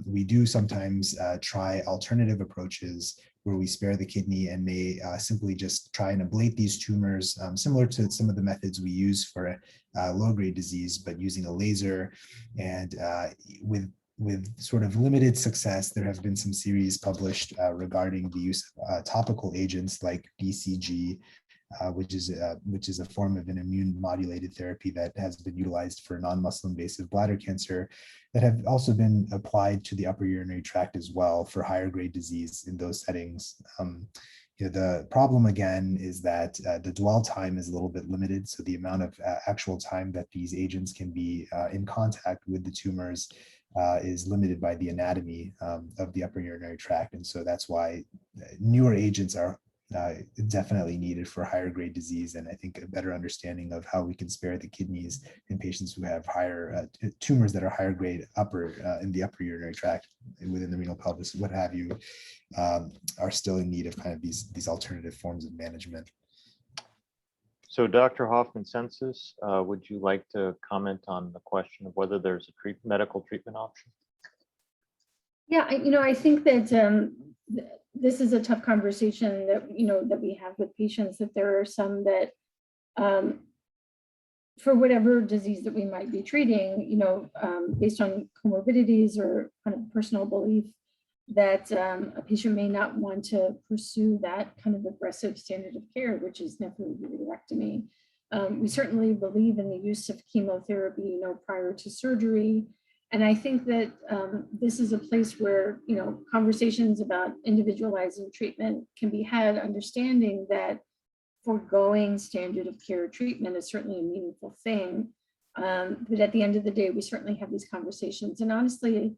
we do sometimes try alternative approaches where we spare the kidney and may simply just try and ablate these tumors, similar to some of the methods we use for low-grade disease, but using a laser. And with sort of limited success, there have been some series published regarding the use of topical agents like BCG, which is a form of an immune modulated therapy that has been utilized for non-muscle invasive bladder cancer, that have also been applied to the upper urinary tract as well for higher grade disease in those settings. The problem again is that the dwell time is a little bit limited. So the amount of actual time that these agents can be in contact with the tumors is limited by the anatomy of the upper urinary tract. And so that's why newer agents are definitely needed for higher grade disease. And I think a better understanding of how we can spare the kidneys in patients who have higher tumors that are higher grade in the upper urinary tract within the renal pelvis, what have you, are still in need of kind of these alternative forms of management. So Dr. Hoffman-Censits, would you like to comment on the question of whether there's a medical treatment option? Yeah, I think that this is a tough conversation that that we have with patients. That there are some that, for whatever disease that we might be treating, based on comorbidities or kind of personal belief, that a patient may not want to pursue that kind of aggressive standard of care, which is nephroureterectomy. We certainly believe in the use of chemotherapy, prior to surgery. And I think that this is a place where, conversations about individualizing treatment can be had, understanding that foregoing standard of care treatment is certainly a meaningful thing. But at the end of the day, we certainly have these conversations. And honestly,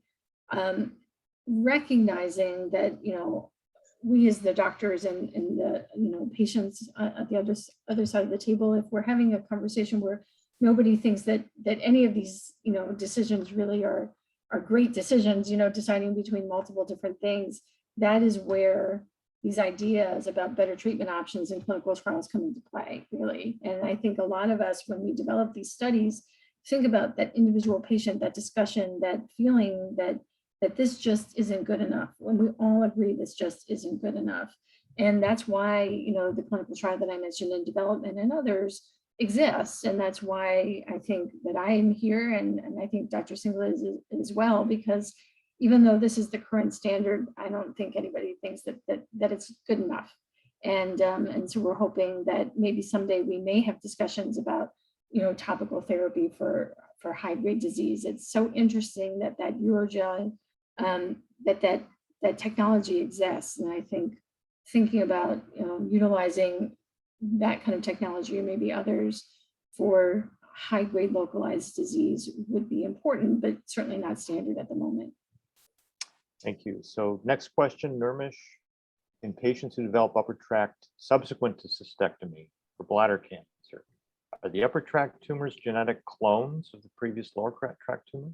recognizing that, we as the doctors and the, patients at the other side of the table, if we're having a conversation where nobody thinks that any of these, decisions really are great decisions, deciding between multiple different things, that is where these ideas about better treatment options in clinical trials come into play, really. And I think a lot of us, when we develop these studies, think about that individual patient, that discussion, that feeling that this just isn't good enough, when we all agree this just isn't good enough. And that's why, the clinical trial that I mentioned in development and others exists. And that's why I think that I am here, and I think Dr. Singla is as well, because even though this is the current standard, I don't think anybody thinks that it's good enough. And so we're hoping that maybe someday we may have discussions about, topical therapy for high-grade disease. It's so interesting that urogel, that technology exists. And I think thinking about utilizing that kind of technology, or maybe others, for high-grade localized disease would be important, but certainly not standard at the moment. Thank you. So next question, Nirmish. In patients who develop upper tract subsequent to cystectomy for bladder cancer, are the upper tract tumors genetic clones of the previous lower tract tumor?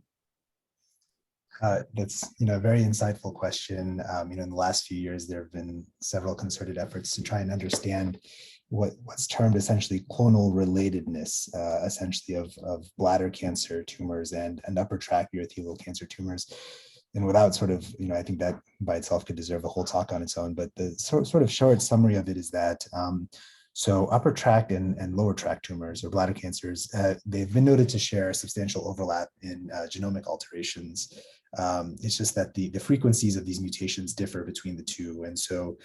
That's a very insightful question. In the last few years, there have been several concerted efforts to try and understand what's termed essentially clonal relatedness, essentially of bladder cancer tumors and upper tract urothelial cancer tumors. And without sort of, I think that by itself could deserve a whole talk on its own, but the sort of short summary of it is that so upper tract and lower tract tumors or bladder cancers, they've been noted to share substantial overlap in genomic alterations. It's just that the frequencies of these mutations differ between the two. And so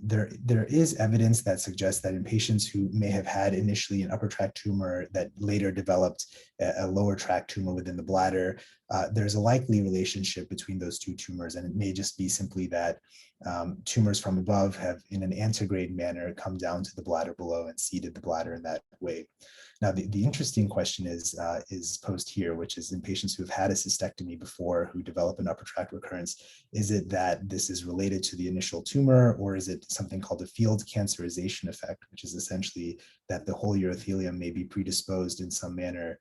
there is evidence that suggests that in patients who may have had initially an upper tract tumor that later developed a lower tract tumor within the bladder, there's a likely relationship between those two tumors, and it may just be simply that tumors from above have, in an antegrade manner, come down to the bladder below and seeded the bladder in that way. Now, the interesting question is posed here, which is in patients who have had a cystectomy before, who develop an upper tract recurrence, is it that this is related to the initial tumor, or is it something called a field cancerization effect, which is essentially that the whole urothelium may be predisposed in some manner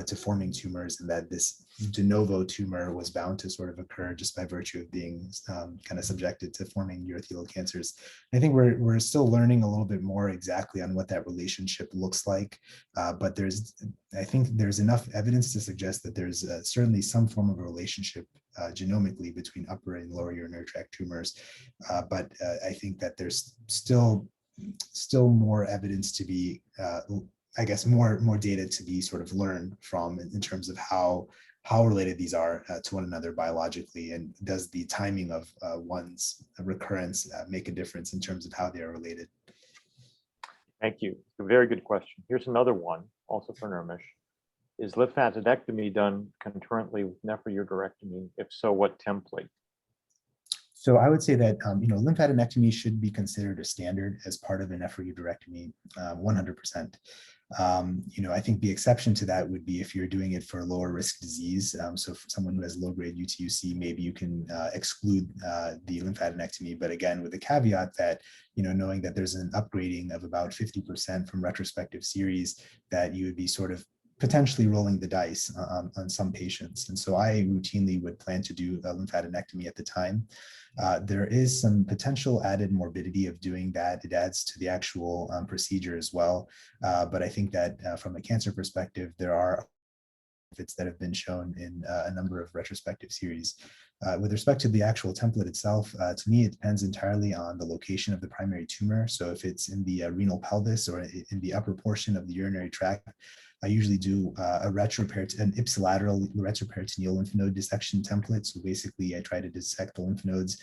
to forming tumors, and that this de novo tumor was bound to sort of occur just by virtue of being kind of subjected to forming urothelial cancers. I think we're still learning a little bit more exactly on what that relationship looks like, but I think there's enough evidence to suggest that there's certainly some form of a relationship genomically between upper and lower urinary tract tumors, but I think that there's still more evidence to be I guess more data to be sort of learned from in terms of how related these are to one another biologically, and does the timing of one's recurrence make a difference in terms of how they are related? Thank you. A very good question. Here's another one, also for Nirmish. Is lymphadenectomy done concurrently with nephroureterectomy? If so, what template? So I would say that lymphadenectomy should be considered a standard as part of a nephroureterectomy, 100%. I think the exception to that would be if you're doing it for lower risk disease. So for someone who has low grade UTUC, maybe you can exclude the lymphadenectomy, but again, with the caveat that, knowing that there's an upgrading of about 50% from retrospective series, that you would be sort of potentially rolling the dice on some patients. And so I routinely would plan to do a lymphadenectomy at the time. There is some potential added morbidity of doing that. It adds to the actual procedure as well. But I think that from a cancer perspective, there are benefits that have been shown in a number of retrospective series. With respect to the actual template itself, to me, it depends entirely on the location of the primary tumor. So if it's in the renal pelvis or in the upper portion of the urinary tract, I usually do an ipsilateral retroperitoneal lymph node dissection template. So basically, I try to dissect the lymph nodes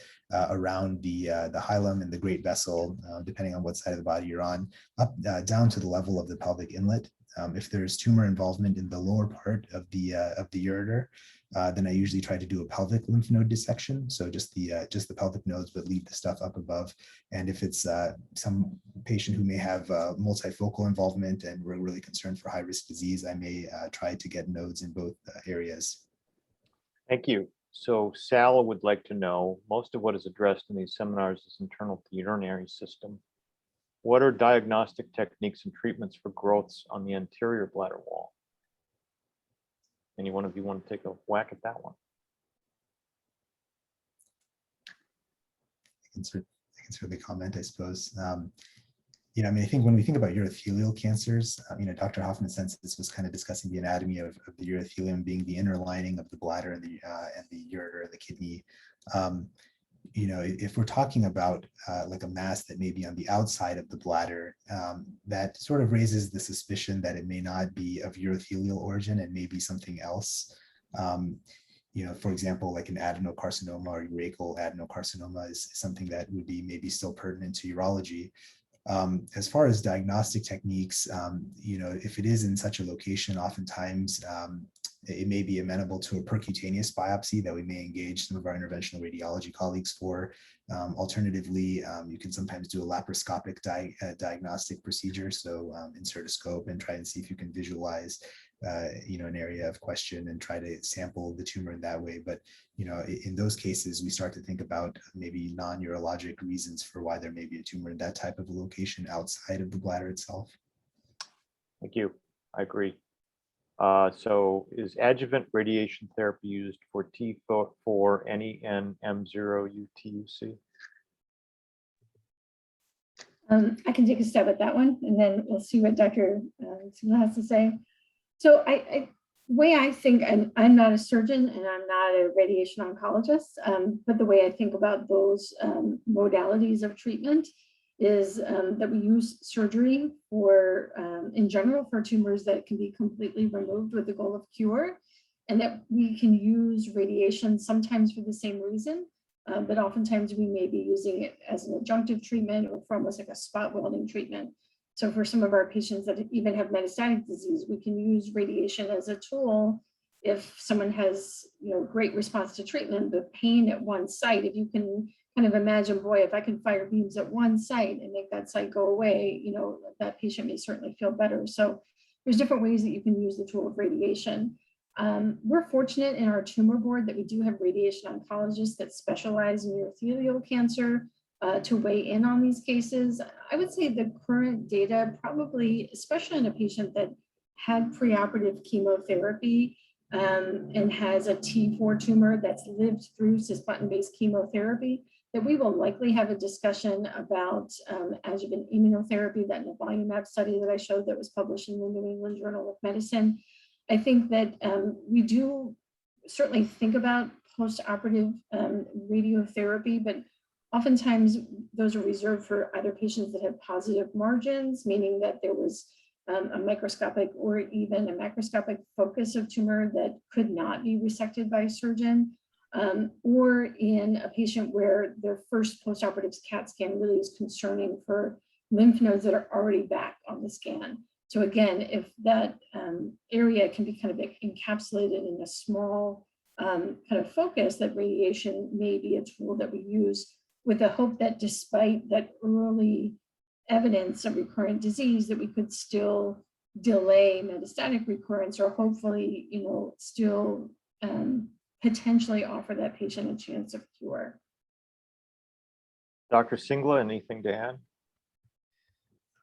around the hilum and the great vessel, depending on what side of the body you're on, up down to the level of the pelvic inlet. If there's tumor involvement in the lower part of the ureter, then I usually try to do a pelvic lymph node dissection. So just the pelvic nodes, but leave the stuff up above. And if it's some patient who may have multifocal involvement and we're really concerned for high risk disease, I may try to get nodes in both areas. Thank you. So Sal would like to know, most of what is addressed in these seminars is internal to the urinary system. What are diagnostic techniques and treatments for growths on the anterior bladder wall? Any one of you want to take a whack at that one? I can certainly comment, I suppose. I think when we think about urothelial cancers, Dr. Hoffman-Censits was kind of discussing the anatomy of the urothelium being the inner lining of the bladder and the ureter and the kidney. If we're talking about like a mass that may be on the outside of the bladder, that sort of raises the suspicion that it may not be of urothelial origin and may be something else. For example, like an adenocarcinoma or urachal adenocarcinoma is something that would be maybe still pertinent to urology. As far as diagnostic techniques, if it is in such a location, oftentimes it may be amenable to a percutaneous biopsy that we may engage some of our interventional radiology colleagues for. Alternatively, you can sometimes do a laparoscopic diagnostic procedure. So insert a scope and try and see if you can visualize an area of question and try to sample the tumor in that way. But, in those cases, we start to think about maybe non-urologic reasons for why there may be a tumor in that type of a location outside of the bladder itself. Thank you. I agree. So is adjuvant radiation therapy used for T4 NEN-M0 UTUC? I can take a stab at that one, and then we'll see what Dr. Singla has to say. So way I think, and I'm not a surgeon and I'm not a radiation oncologist, but the way I think about those modalities of treatment is that we use surgery for, in general, for tumors that can be completely removed with the goal of cure, and that we can use radiation sometimes for the same reason, but oftentimes we may be using it as an adjunctive treatment or for almost like a spot welding treatment. So for some of our patients that even have metastatic disease, we can use radiation as a tool if someone has, great response to treatment, but pain at one site, if you can kind of imagine, boy, if I can fire beams at one site and make that site go away, that patient may certainly feel better. So there's different ways that you can use the tool of radiation. We're fortunate in our tumor board that we do have radiation oncologists that specialize in urothelial cancer to weigh in on these cases. I would say the current data probably, especially in a patient that had preoperative chemotherapy and has a T4 tumor that's lived through cisplatin-based chemotherapy, that we will likely have a discussion about adjuvant immunotherapy, that nivolumab study that I showed that was published in the New England Journal of Medicine. I think that we do certainly think about post-operative radiotherapy, but oftentimes those are reserved for either patients that have positive margins, meaning that there was a microscopic or even a macroscopic focus of tumor that could not be resected by a surgeon, or in a patient where their first postoperative CAT scan really is concerning for lymph nodes that are already back on the scan. So again, if that area can be kind of encapsulated in a small kind of focus, that radiation may be a tool that we use with the hope that despite that early evidence of recurrent disease, that we could still delay metastatic recurrence, or hopefully, still potentially offer that patient a chance of cure. Dr. Singla, anything to add?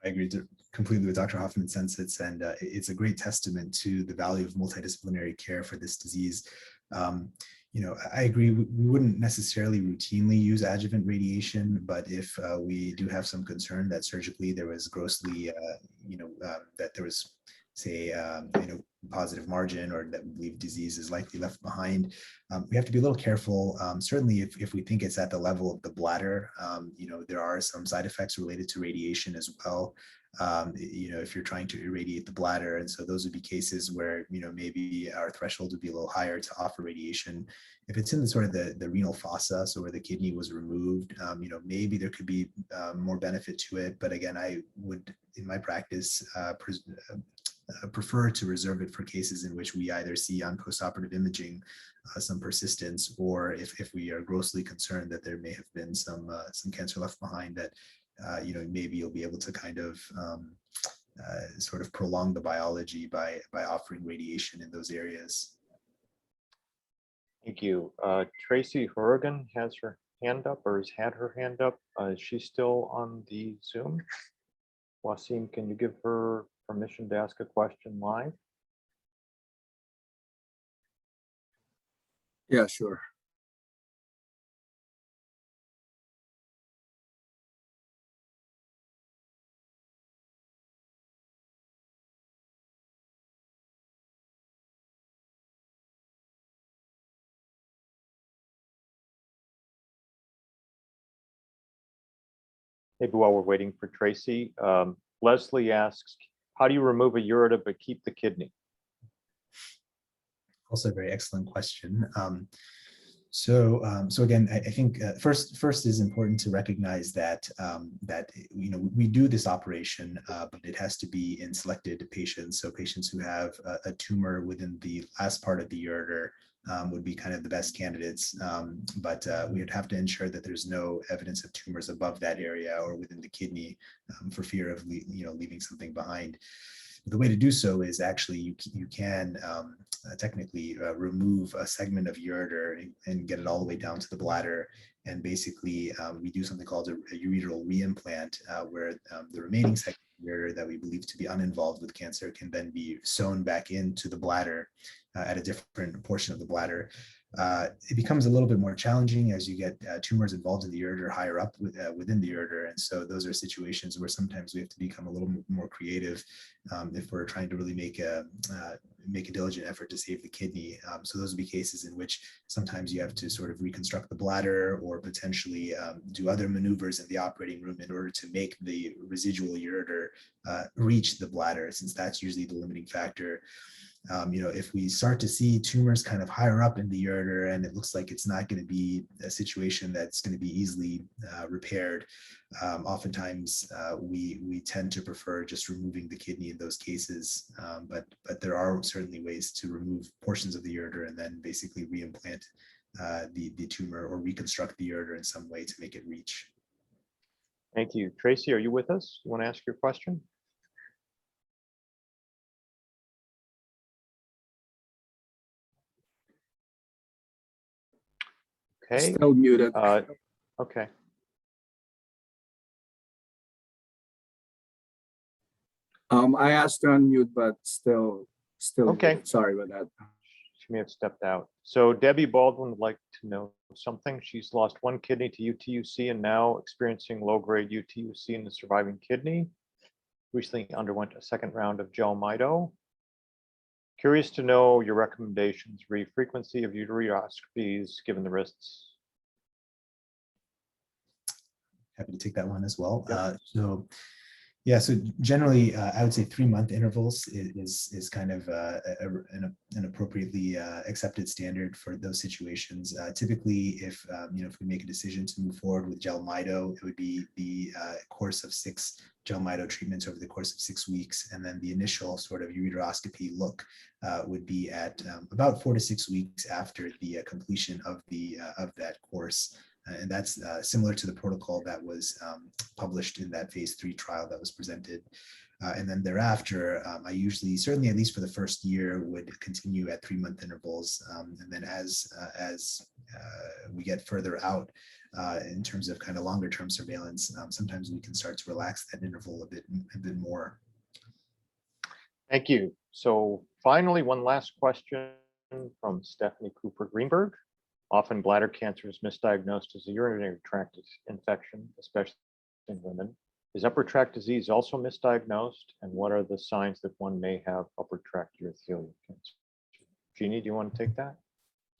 I agree completely with Dr. Hoffman-Censits, and it's a great testament to the value of multidisciplinary care for this disease. I agree, we wouldn't necessarily routinely use adjuvant radiation, but if we do have some concern that surgically there was grossly, that there was, say, positive margin, or that we believe disease is likely left behind, we have to be a little careful. Certainly, if we think it's at the level of the bladder, there are some side effects related to radiation as well. If you're trying to irradiate the bladder, and so those would be cases where maybe our threshold would be a little higher to offer radiation. If it's in the sort of the renal fossa, so where the kidney was removed, maybe there could be more benefit to it. But again, I would, in my practice, prefer to reserve it for cases in which we either see on postoperative imaging some persistence, or if we are grossly concerned that there may have been some cancer left behind, that maybe you'll be able to kind of sort of prolong the biology by offering radiation in those areas. Thank you. Tracy Horrigan has her hand up, or has had her hand up. Is she still on the Zoom? Wasim, can you give her permission to ask a question live? Yeah, sure. Maybe while we're waiting for Tracy, Leslie asks, how do you remove a ureter but keep the kidney? Also a very excellent question. So again, I think first is important to recognize that we do this operation, but it has to be in selected patients. So patients who have a tumor within the last part of the ureter would be kind of the best candidates, but we would have to ensure that there's no evidence of tumors above that area or within the kidney, for fear of leaving something behind. The way to do so is actually you can technically remove a segment of ureter and get it all the way down to the bladder. And basically, we do something called a ureteral reimplant, where the remaining segment of ureter that we believe to be uninvolved with cancer can then be sewn back into the bladder at a different portion of the bladder. It becomes a little bit more challenging as you get tumors involved in the ureter higher up within the ureter. And so those are situations where sometimes we have to become a little more creative if we're trying to really make a diligent effort to save the kidney. So those would be cases in which sometimes you have to sort of reconstruct the bladder, or potentially do other maneuvers in the operating room in order to make the residual ureter reach the bladder, since that's usually the limiting factor. If we start to see tumors kind of higher up in the ureter and it looks like it's not going to be a situation that's going to be easily repaired, oftentimes we tend to prefer just removing the kidney in those cases. But there are certainly ways to remove portions of the ureter and then basically reimplant the tumor or reconstruct the ureter in some way to make it reach. Thank you. Tracy, are you with us? You want to ask your question? Okay. Still muted. Okay. I asked to unmute, but still Okay. muted. Sorry about that. She may have stepped out. So Debbie Baldwin would like to know something. She's lost one kidney to UTUC and now experiencing low-grade UTUC in the surviving kidney. Recently underwent a second round of gel-mido. Curious to know your recommendations re frequency of ureteroscopies given the risks. Happy to take that one as well. Yep. So generally, I would say 3-month intervals is kind of an appropriately accepted standard for those situations. Typically, if we make a decision to move forward with gel-mido, it would be the course of 6 gel-mido treatments over the course of 6 weeks, and then the initial sort of ureteroscopy look would be at about 4 to 6 weeks after the completion of that course. And that's similar to the protocol that was published in that phase 3 trial that was presented. And then thereafter, I usually, certainly at least for the first year, would continue at 3-month intervals. And then as we get further out in terms of kind of longer term surveillance, sometimes we can start to relax that interval a bit more. Thank you. So finally, one last question from Stephanie Cooper Greenberg. Often bladder cancer is misdiagnosed as a urinary tract infection, especially in women. Is upper tract disease also misdiagnosed? And what are the signs that one may have upper tract urothelial cancer? Jeannie, do you want to take that?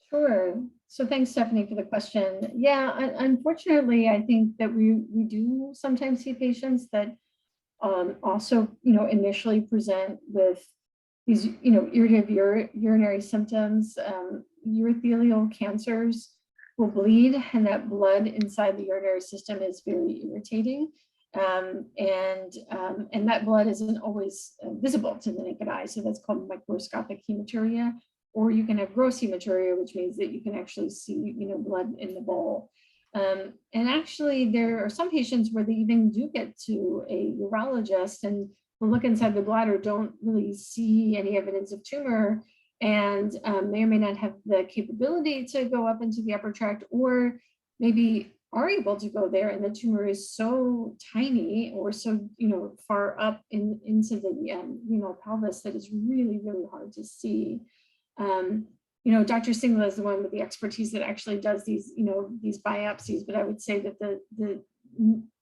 Sure. So thanks, Stephanie, for the question. Yeah, unfortunately, I think that we do sometimes see patients that also, initially present with these, irritative urinary symptoms. Urothelial cancers will bleed, and that blood inside the urinary system is very irritating. And that blood isn't always visible to the naked eye. So that's called microscopic hematuria, or you can have gross hematuria, which means that you can actually see, blood in the bowl. And actually, there are some patients where they even do get to a urologist and will look inside the bladder, don't really see any evidence of tumor, and may or may not have the capability to go up into the upper tract, or maybe are able to go there and the tumor is so tiny or so far up into the renal pelvis that is really, really hard to see. Dr. Singla is the one with the expertise that actually does these these biopsies, but I would say that for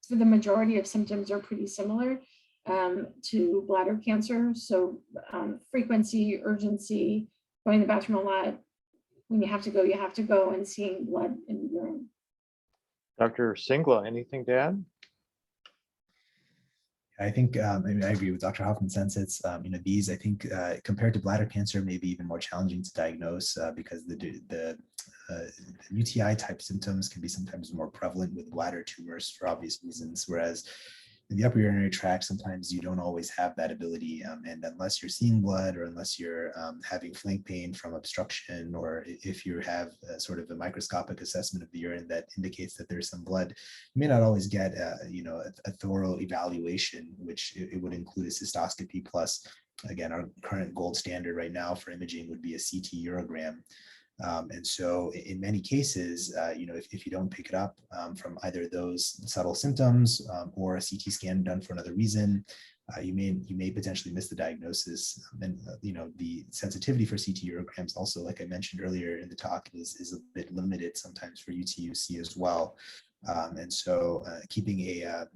the majority of symptoms are pretty similar to bladder cancer. So frequency, urgency, going to the bathroom a lot. When you have to go, and seeing blood in the urine. Dr. Singla, anything to add? I think I agree with Dr. Hoffman-Censits. These, I think, compared to bladder cancer, may be even more challenging to diagnose because the UTI type symptoms can be sometimes more prevalent with bladder tumors for obvious reasons, whereas in the upper urinary tract, sometimes you don't always have that ability. And unless you're seeing blood, or unless you're having flank pain from obstruction, or if you have sort of a microscopic assessment of the urine that indicates that there's some blood, you may not always get a thorough evaluation, which it would include a cystoscopy plus, again, our current gold standard right now for imaging would be a CT urogram. And so in many cases, if you don't pick it up from either those subtle symptoms or a CT scan done for another reason, you may potentially miss the diagnosis. And the sensitivity for CT urograms also, like I mentioned earlier in the talk, is a bit limited sometimes for UTUC as well. And so keeping a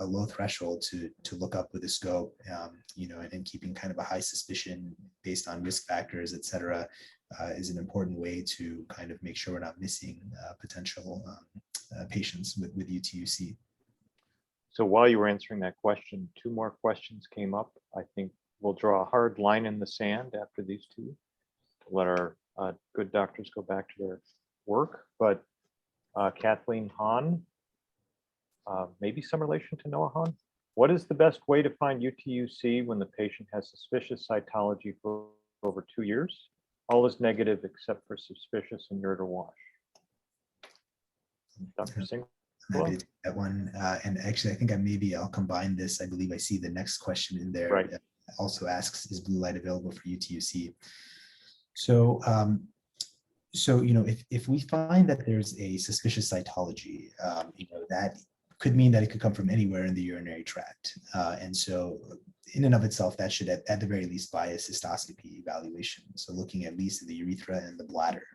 low threshold to look up with a scope, and keeping kind of a high suspicion based on risk factors, et cetera, is an important way to kind of make sure we're not missing potential patients with UTUC. So while you were answering that question, 2 more questions came up. I think we'll draw a hard line in the sand after these two to let our good doctors go back to their work. But Kathleen Hahn, maybe some relation to Noah Hahn. What is the best way to find UTUC when the patient has suspicious cytology for over 2 years? All is negative except for suspicious and ureter wash. Dr. Singla? I'm happy to take that one. And actually, I think I'll combine this. I believe I see the next question in there. Right. Also asks, is blue light available for UTUC? So, if we find that there's a suspicious cytology, that could mean that it could come from anywhere in the urinary tract. And so in and of itself, that should at the very least bias cystoscopy evaluation. So looking at least at the urethra and the bladder.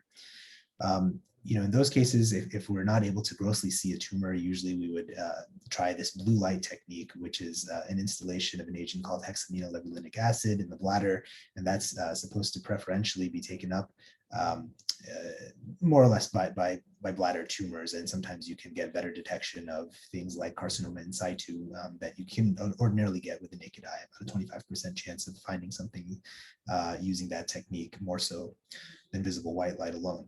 In those cases, if we're not able to grossly see a tumor, usually we would try this blue light technique, which is an instillation of an agent called hexaminolevolinic acid in the bladder. And that's supposed to preferentially be taken up more or less by bladder tumors. And sometimes you can get better detection of things like carcinoma in situ that you can ordinarily get with the naked eye, about a 25% chance of finding something using that technique, more so than visible white light alone.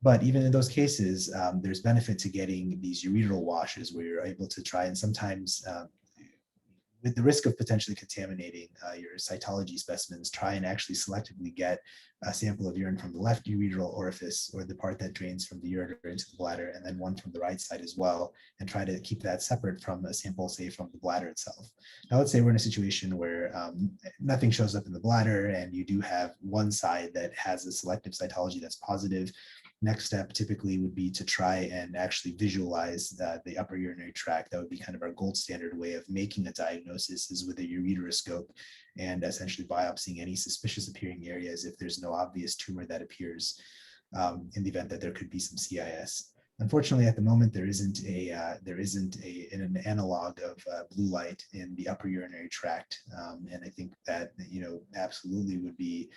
But even in those cases, there's benefit to getting these ureteral washes where you're able to try, and sometimes with the risk of potentially contaminating your cytology specimens, try and actually selectively get a sample of urine from the left ureteral orifice, or the part that drains from the ureter into the bladder, and then one from the right side as well, and try to keep that separate from a sample, say, from the bladder itself. Now, let's say we're in a situation where nothing shows up in the bladder, and you do have one side that has a selective cytology that's positive. Next step typically would be to try and actually visualize the upper urinary tract. That would be kind of our gold standard way of making a diagnosis, is with a ureteroscope and essentially biopsying any suspicious appearing areas if there's no obvious tumor that appears in the event that there could be some CIS. Unfortunately, at the moment, there isn't an analog of blue light in the upper urinary tract, and I think that absolutely would be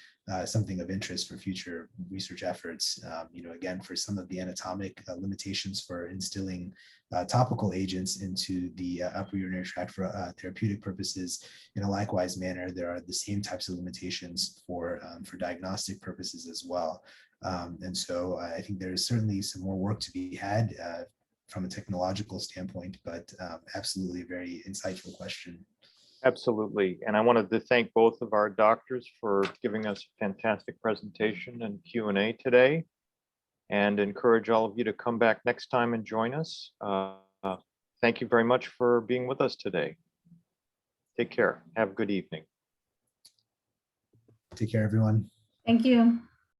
something of interest for future research efforts. Again, for some of the anatomic limitations for instilling topical agents into the upper urinary tract for therapeutic purposes, in a likewise manner, there are the same types of limitations for diagnostic purposes as well. And so I think there is certainly some more work to be had from a technological standpoint, but absolutely a very insightful question. Absolutely. And I wanted to thank both of our doctors for giving us a fantastic presentation and Q&A today, and encourage all of you to come back next time and join us. Thank you very much for being with us today. Take care. Have a good evening. Take care, everyone. Thank you.